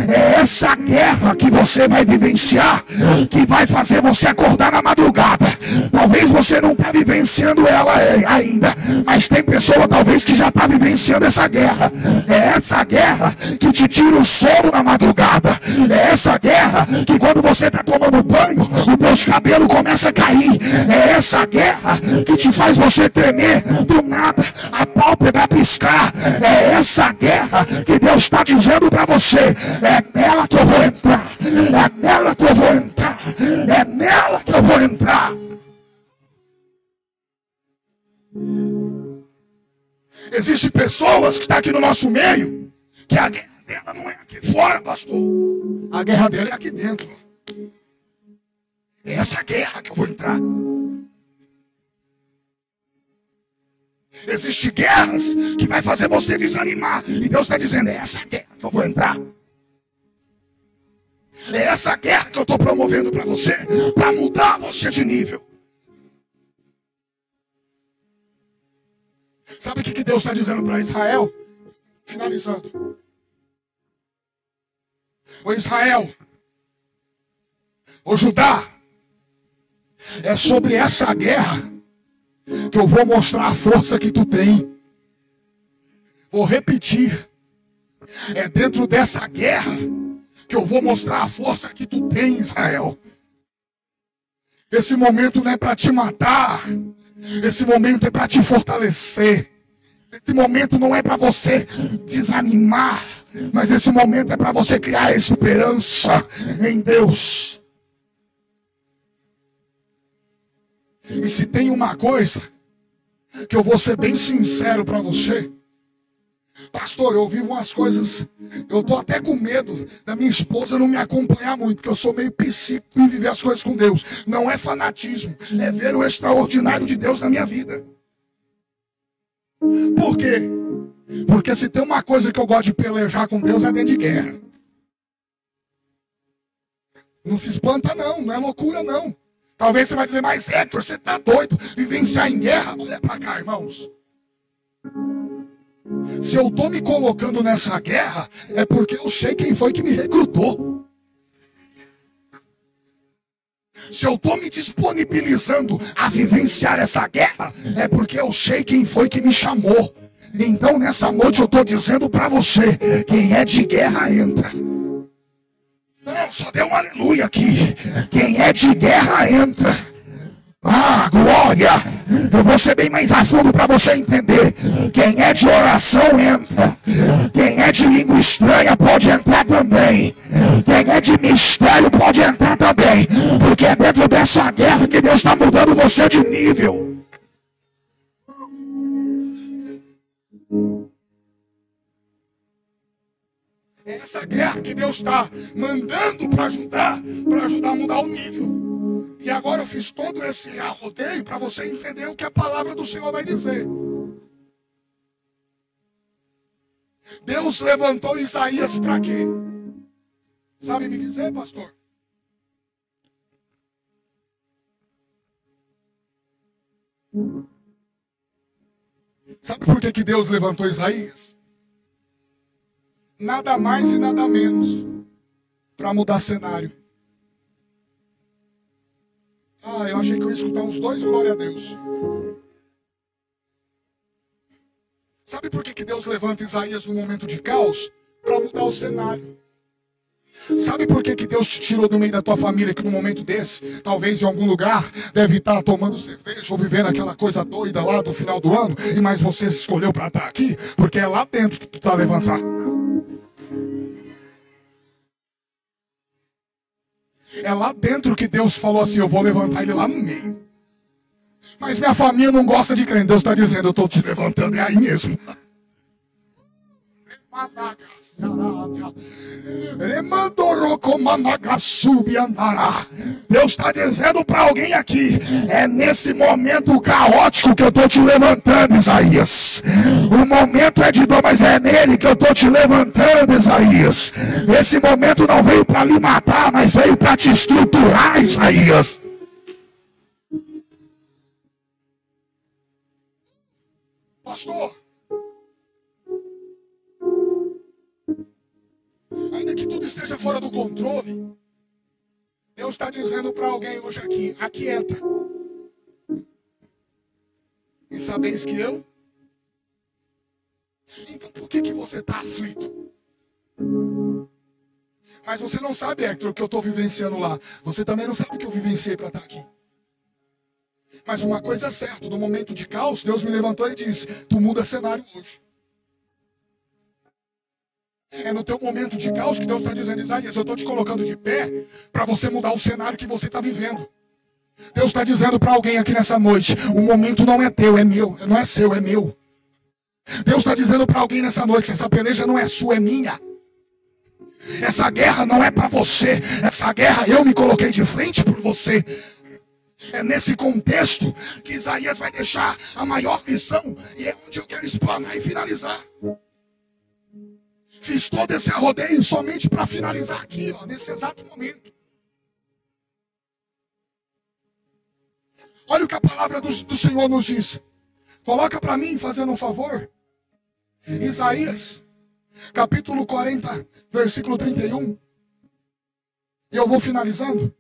É essa guerra que você vai vivenciar que vai fazer você acordar na madrugada. Talvez você não está vivenciando ela ainda, mas tem pessoa talvez que já está vivenciando essa guerra. É essa guerra que te tira o sono na madrugada. É essa guerra que quando você está tomando banho, o teu cabelo começa a cair. É essa guerra que te faz você tremer do nada, a pálpebra piscar. É essa guerra que Deus está dizendo para você: é nela que eu vou entrar, é nela que eu vou entrar, é nela que eu vou entrar. Existem pessoas que estão aqui no nosso meio que a guerra dela não é aqui fora, pastor. A guerra dela é aqui dentro. É essa guerra que eu vou entrar. Existem guerras que vai fazer você desanimar. E Deus está dizendo: é essa guerra que eu vou entrar. É essa guerra que eu estou promovendo para você, para mudar você de nível. Sabe o que Deus está dizendo para Israel? Finalizando. Ô Israel, ô Judá, é sobre essa guerra que eu vou mostrar a força que tu tem. Vou repetir. É dentro dessa guerra que eu vou mostrar a força que tu tem, Israel. Esse momento não é para te matar. Esse momento é para te fortalecer. Esse momento não é para você desanimar. Mas esse momento é para você criar esperança em Deus. E se tem uma coisa que eu vou ser bem sincero para você, pastor, eu vivo umas coisas, eu tô até com medo da minha esposa não me acompanhar muito, porque eu sou meio psíquico em viver as coisas com Deus. Não é fanatismo, é ver o extraordinário de Deus na minha vida. Por quê? Porque se tem uma coisa que eu gosto de pelejar com Deus é dentro de guerra. Não se espanta não, não é loucura não. Talvez você vai dizer, mas Hector, você tá doido? Vivenciar em guerra? Olha pra cá, irmãos. Se eu tô me colocando nessa guerra, é porque eu sei quem foi que me recrutou. Se eu tô me disponibilizando a vivenciar essa guerra, é porque eu sei quem foi que me chamou. Então nessa noite eu tô dizendo pra você, quem é de guerra entra. Não, só deu um aleluia aqui. Quem é de guerra entra. Ah, glória! Eu vou ser bem mais a fundo para você entender. Quem é de oração entra. Quem é de língua estranha pode entrar também. Quem é de mistério pode entrar também. Porque é dentro dessa guerra que Deus está mudando você de nível. É essa guerra que Deus está mandando para ajudar a mudar o nível. E agora eu fiz todo esse arrodeio para você entender o que a palavra do Senhor vai dizer. Deus levantou Isaías para quê? Sabe me dizer, pastor? Sabe por que Deus levantou Isaías? Nada mais e nada menos para mudar cenário. Ah, eu achei que eu ia escutar uns dois glória a Deus. Sabe por que Deus levanta Isaías no momento de caos? Para mudar o cenário. Sabe por que Deus te tirou do meio da tua família que no momento desse, talvez em algum lugar, deve estar tomando cerveja ou vivendo aquela coisa doida lá do final do ano, e mais você escolheu para estar aqui, porque é lá dentro que tu está levantando. É lá dentro que Deus falou assim, eu vou levantar ele lá no meio. Mas minha família não gosta de crer. Deus está dizendo, eu estou te levantando, é aí mesmo. Deus está dizendo para alguém aqui, é nesse momento caótico que eu estou te levantando, Isaías. O momento é de dor, mas é nele que eu estou te levantando, Isaías. Esse momento não veio para lhe matar, mas veio para te estruturar, Isaías. Pastor, ainda que tudo esteja fora do controle, Deus está dizendo para alguém hoje aqui, aquieta. E sabeis que eu? Então por que você está aflito? Mas você não sabe, Hector, o que eu estou vivenciando lá. Você também não sabe o que eu vivenciei para estar aqui. Mas uma coisa é certa, no momento de caos, Deus me levantou e disse, tu muda cenário hoje. É no teu momento de caos que Deus está dizendo, Isaías, eu estou te colocando de pé para você mudar o cenário que você está vivendo. Deus está dizendo para alguém aqui nessa noite, o momento não é teu, é meu. Não é seu, é meu. Deus está dizendo para alguém nessa noite, essa peleja não é sua, é minha. Essa guerra não é para você. Essa guerra eu me coloquei de frente por você. É nesse contexto que Isaías vai deixar a maior lição. E é onde eu quero explanar e finalizar. Fiz todo esse arrodeio somente para finalizar aqui, ó, nesse exato momento. Olha o que a palavra do Senhor nos diz. Coloca para mim, fazendo um favor. Isaías, capítulo 40, versículo 31. E eu vou finalizando.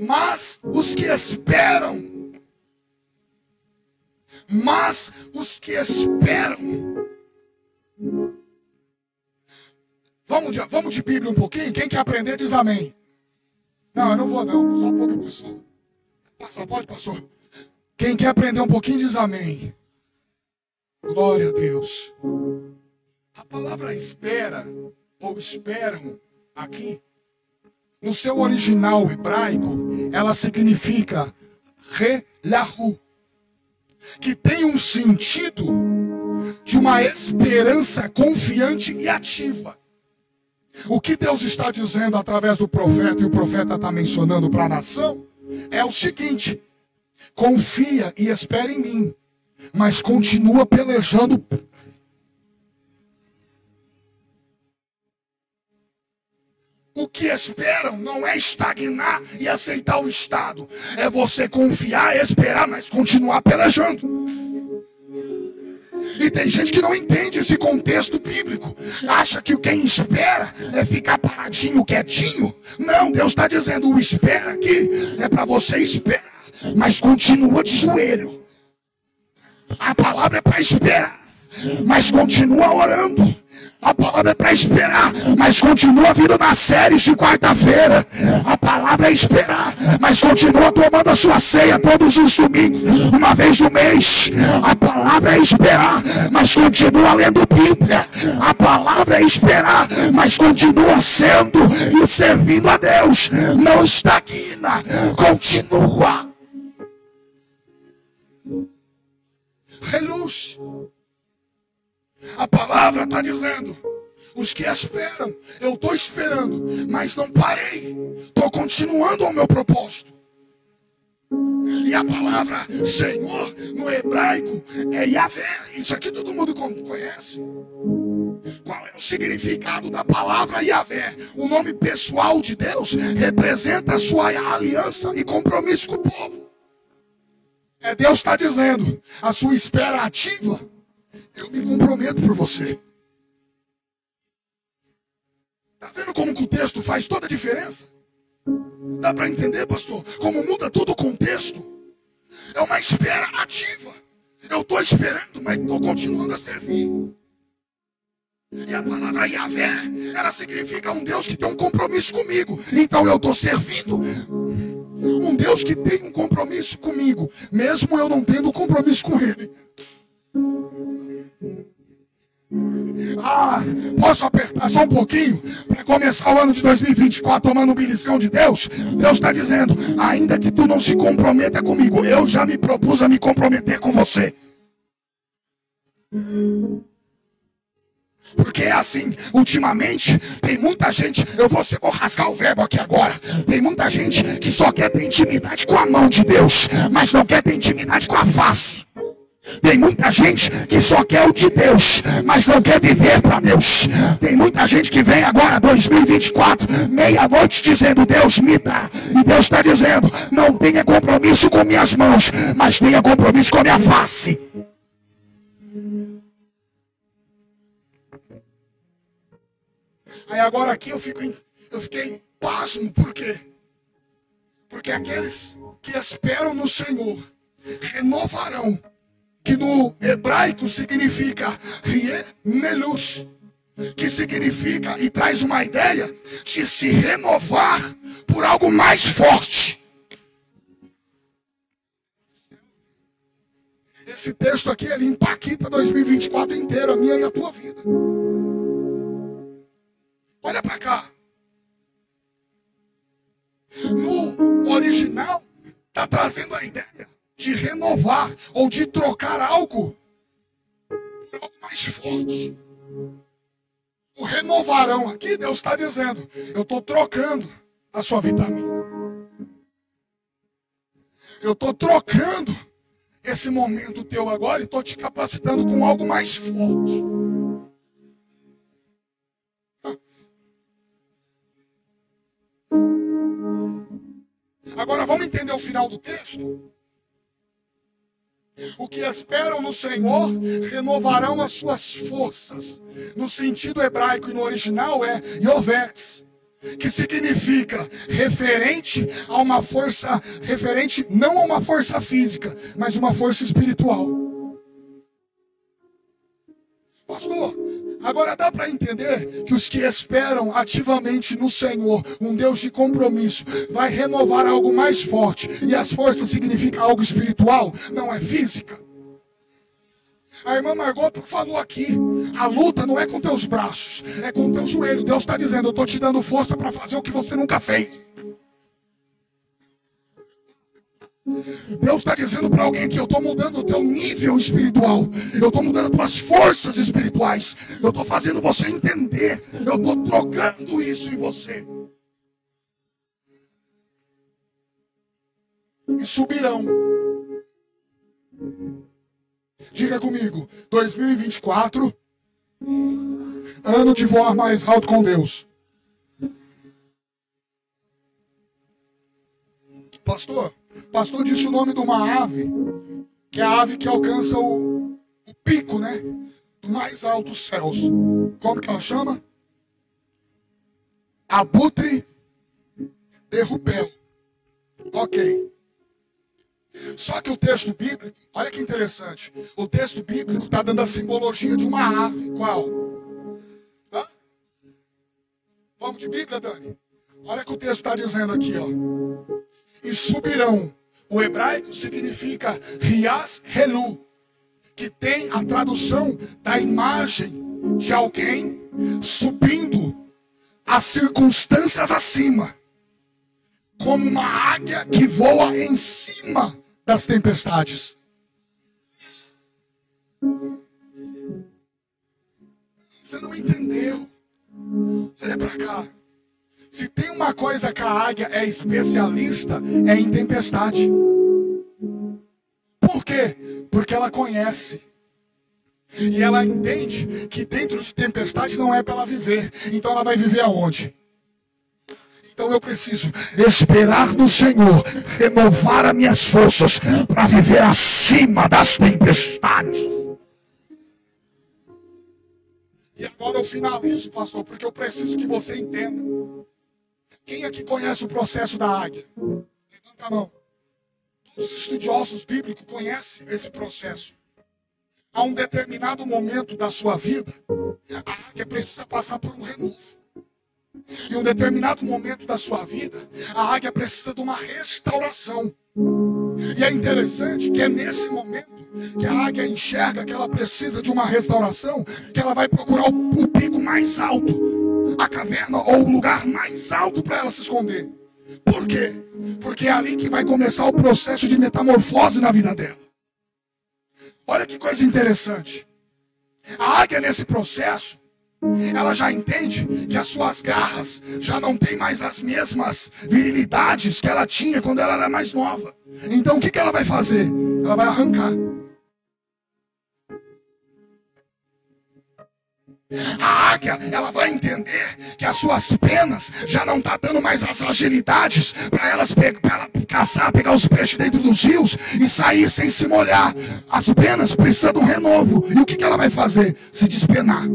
Mas os que esperam. Vamos de Bíblia um pouquinho? Quem quer aprender diz amém. Não, eu não vou não, só pouca pessoa. Pode, pastor. Quem quer aprender um pouquinho diz amém. Glória a Deus. A palavra espera, ou esperam, aqui, no seu original hebraico, ela significa relahu, que tem um sentido de uma esperança confiante e ativa. O que Deus está dizendo através do profeta, e o profeta está mencionando para a nação, é o seguinte: confia e espera em mim, mas continua pelejando. O que esperam não é estagnar e aceitar o estado. É você confiar, esperar, mas continuar pelejando. E tem gente que não entende esse contexto bíblico. Acha que quem espera é ficar paradinho, quietinho. Não, Deus está dizendo, o espera aqui é para você esperar, mas continua de joelho. A palavra é para esperar, mas continua orando. A palavra é para esperar, mas continua vindo nas séries de quarta-feira. A palavra é esperar, mas continua tomando a sua ceia todos os domingos, uma vez no mês. A palavra é esperar, mas continua lendo Bíblia. A palavra é esperar, mas continua sendo e servindo a Deus. Não estagna, continua. Reluz. A palavra está dizendo, os que esperam, eu estou esperando, mas não parei, estou continuando ao meu propósito. E a palavra Senhor no hebraico é Yahvé. Isso aqui todo mundo conhece. Qual é o significado da palavra Yahvé? O nome pessoal de Deus representa a sua aliança e compromisso com o povo. É Deus está dizendo, a sua espera ativa, eu me comprometo por você. Está vendo como que o texto faz toda a diferença? Dá para entender, pastor? Como muda todo o contexto? É uma espera ativa. Eu estou esperando, mas estou continuando a servir. E a palavra Yahvé, ela significa um Deus que tem um compromisso comigo. Então eu estou servindo um Deus que tem um compromisso comigo, mesmo eu não tendo compromisso com Ele. Posso apertar só um pouquinho para começar o ano de 2024 tomando um beliscão de Deus? Deus está dizendo, ainda que tu não se comprometa comigo, eu já me propus a me comprometer com você. Porque é assim, ultimamente tem muita gente, eu vou rasgar o verbo aqui agora. Tem muita gente que só quer ter intimidade com a mão de Deus, mas não quer ter intimidade com a face. Tem muita gente que só quer o de Deus, mas não quer viver para Deus. Tem muita gente que vem agora 2024, meia-noite, dizendo Deus me dá. E Deus está dizendo, não tenha compromisso com minhas mãos, mas tenha compromisso com a minha face. Aí agora aqui eu fiquei pasmo, por quê? Porque aqueles que esperam no Senhor renovarão, que no hebraico significa Melus, que significa e traz uma ideia de se renovar por algo mais forte. Esse texto aqui, ele impacta 2024 inteiro, a minha e a tua vida. Olha para cá. No original, está trazendo a ideia de renovar ou de trocar algo por algo mais forte. O renovarão aqui, Deus está dizendo, eu estou trocando a sua vitamina. Eu estou trocando esse momento teu agora e estou te capacitando com algo mais forte. Agora vamos entender o final do texto? O que esperam no Senhor renovarão as suas forças. No sentido hebraico e no original é Yovetz, que significa referente a uma força, referente não a uma força física, mas uma força espiritual. Pastor, agora dá para entender que os que esperam ativamente no Senhor, um Deus de compromisso, vai renovar algo mais forte. E as forças significa algo espiritual, não é física. A irmã Margot falou aqui, a luta não é com teus braços, é com teu joelho. Deus está dizendo, eu estou te dando força para fazer o que você nunca fez. Deus está dizendo para alguém aqui, eu estou mudando o teu nível espiritual, eu estou mudando as tuas forças espirituais, eu estou fazendo você entender, eu estou trocando isso em você. E subirão Diga comigo, 2024, ano de voar mais alto com Deus. Pastor disse o nome de uma ave, que é a ave que alcança o pico, né? Do mais alto dos céus. Como que ela chama? Abutre de Rupel. Ok. Só que o texto bíblico, olha que interessante. O texto bíblico está dando a simbologia de uma ave. Qual? Hã? Vamos de Bíblia, Dani? Olha o que o texto está dizendo aqui, ó. E subirão. O hebraico significa Rias Helu, que tem a tradução da imagem de alguém subindo as circunstâncias acima, como uma águia que voa em cima das tempestades. Você não entendeu? Olha para cá. Se tem uma coisa que a águia é especialista, é em tempestade. Por quê? Porque ela conhece. E ela entende que dentro de tempestade não é para ela viver. Então ela vai viver aonde? Então eu preciso esperar no Senhor, renovar as minhas forças para viver acima das tempestades. E agora eu finalizo, pastor, porque eu preciso que você entenda. Quem aqui conhece o processo da águia? Levanta a mão. Todos os estudiosos bíblicos conhecem esse processo. Há um determinado momento da sua vida, a águia precisa passar por um renovo. Em um determinado momento da sua vida, a águia precisa de uma restauração. E é interessante que é nesse momento que a águia enxerga que ela precisa de uma restauração, que ela vai procurar o pico mais alto, a caverna ou o lugar mais alto para ela se esconder. Por quê? Porque é ali que vai começar o processo de metamorfose na vida dela. Olha que coisa interessante. A águia nesse processo, ela já entende que as suas garras já não têm mais as mesmas virilidades que ela tinha quando ela era mais nova. Então o que ela vai fazer? Ela vai arrancar. A águia, ela vai entender que as suas penas já não tá dando mais as agilidades para ela caçar, pegar os peixes dentro dos rios e sair sem se molhar. As penas precisam de um renovo. E o que ela vai fazer? Se despenar.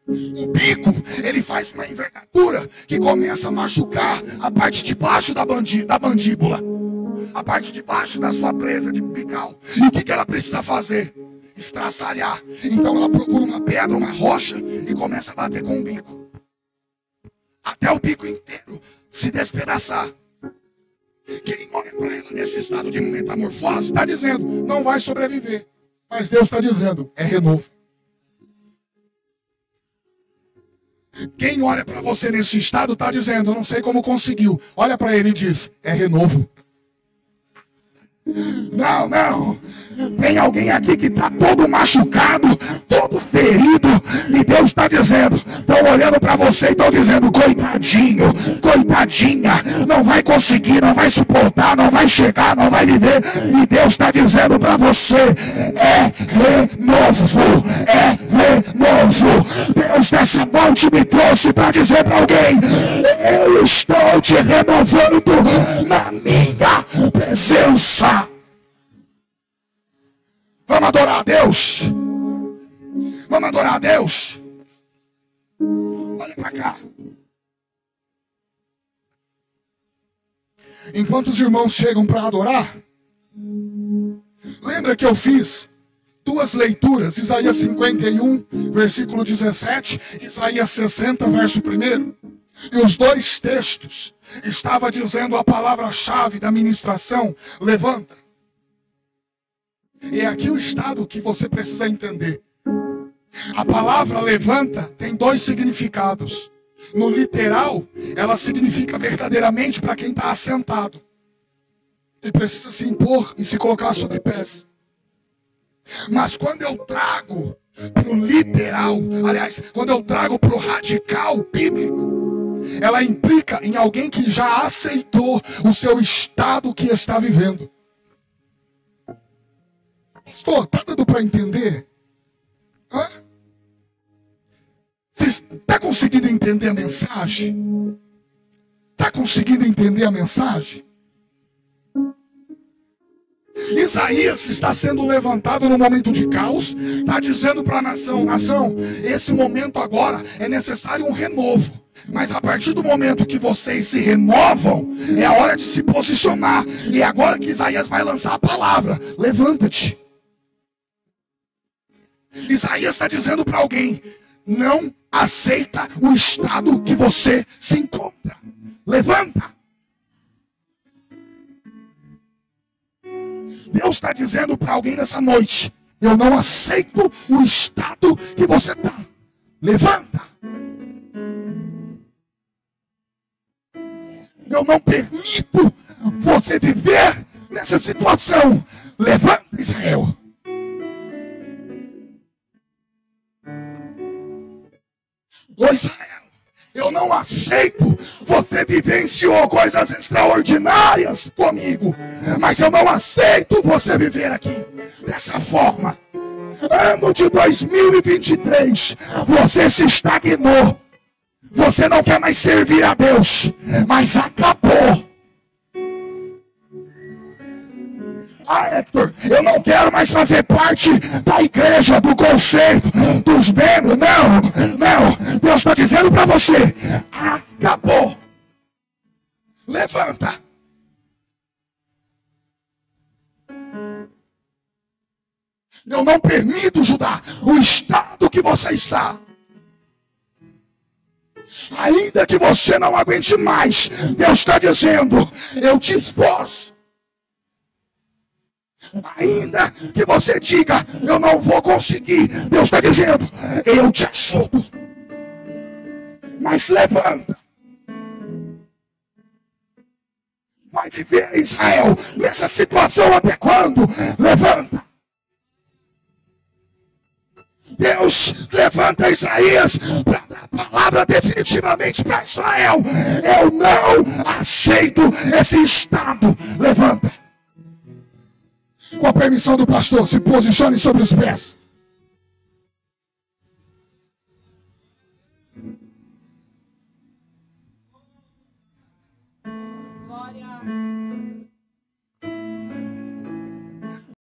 O bico, ele faz uma envergadura que começa a machucar a parte de baixo da mandíbula, a parte de baixo da sua presa de bical. E o que ela precisa fazer? Estraçalhar. Então ela procura uma pedra, uma rocha e começa a bater com o bico, até o bico inteiro se despedaçar. Quem olha para ela nesse estado de metamorfose está dizendo, não vai sobreviver. Mas Deus está dizendo, é renovo. Quem olha para você nesse estado está dizendo, eu não sei como conseguiu. Olha para ele e diz, é renovo. Não. Tem alguém aqui que está todo machucado, todo ferido, e Deus está dizendo, estão olhando para você e estão dizendo, coitadinho, coitadinha, não vai conseguir, não vai suportar, não vai chegar, não vai viver. E Deus está dizendo para você, é renovo, é renovo. Deus nessa noite me trouxe para dizer para alguém, eu estou te renovando na minha presença. Vamos adorar a Deus. Vamos adorar a Deus. Olha para cá. Enquanto os irmãos chegam para adorar, lembra que eu fiz duas leituras, Isaías 51, versículo 17, Isaías 60, verso 1. E os dois textos estavam dizendo a palavra-chave da ministração, levanta. E é aqui o estado que você precisa entender. A palavra levanta tem dois significados. No literal, ela significa verdadeiramente para quem está assentado e precisa se impor e se colocar sobre pés. Mas quando eu trago para o literal, aliás, quando eu trago para o radical bíblico, ela implica em alguém que já aceitou o seu estado que está vivendo. Pastor, tá dando para entender? Hã? Você está conseguindo entender a mensagem? Está conseguindo entender a mensagem? Isaías está sendo levantado no momento de caos, está dizendo para a nação, esse momento agora é necessário um renovo. Mas a partir do momento que vocês se renovam, é a hora de se posicionar. E é agora que Isaías vai lançar a palavra: levanta-te. Isaías está dizendo para alguém: não aceita o estado que você se encontra. Levanta. Deus está dizendo para alguém nessa noite: eu não aceito o estado que você está. Levanta. Eu não permito você viver nessa situação. Levanta, Israel. Ô Israel, eu não aceito. Você vivenciou coisas extraordinárias comigo, mas eu não aceito você viver aqui dessa forma. Ano de 2023, você se estagnou. Você não quer mais servir a Deus, mas acabou. Ah, Hector, eu não quero mais fazer parte da igreja, do conselho, dos membros. Não. Deus está dizendo para você: acabou. Levanta. Eu não permito, Judá, o estado que você está. Ainda que você não aguente mais, Deus está dizendo: eu te expus. Ainda que você diga: eu não vou conseguir, Deus está dizendo: eu te ajudo. Mas levanta. Vai viver, Israel, nessa situação até quando? Levanta. Deus levanta Isaías para dar a palavra definitivamente para Israel: eu não aceito esse estado. Levanta. Com a permissão do pastor, se posicione sobre os pés.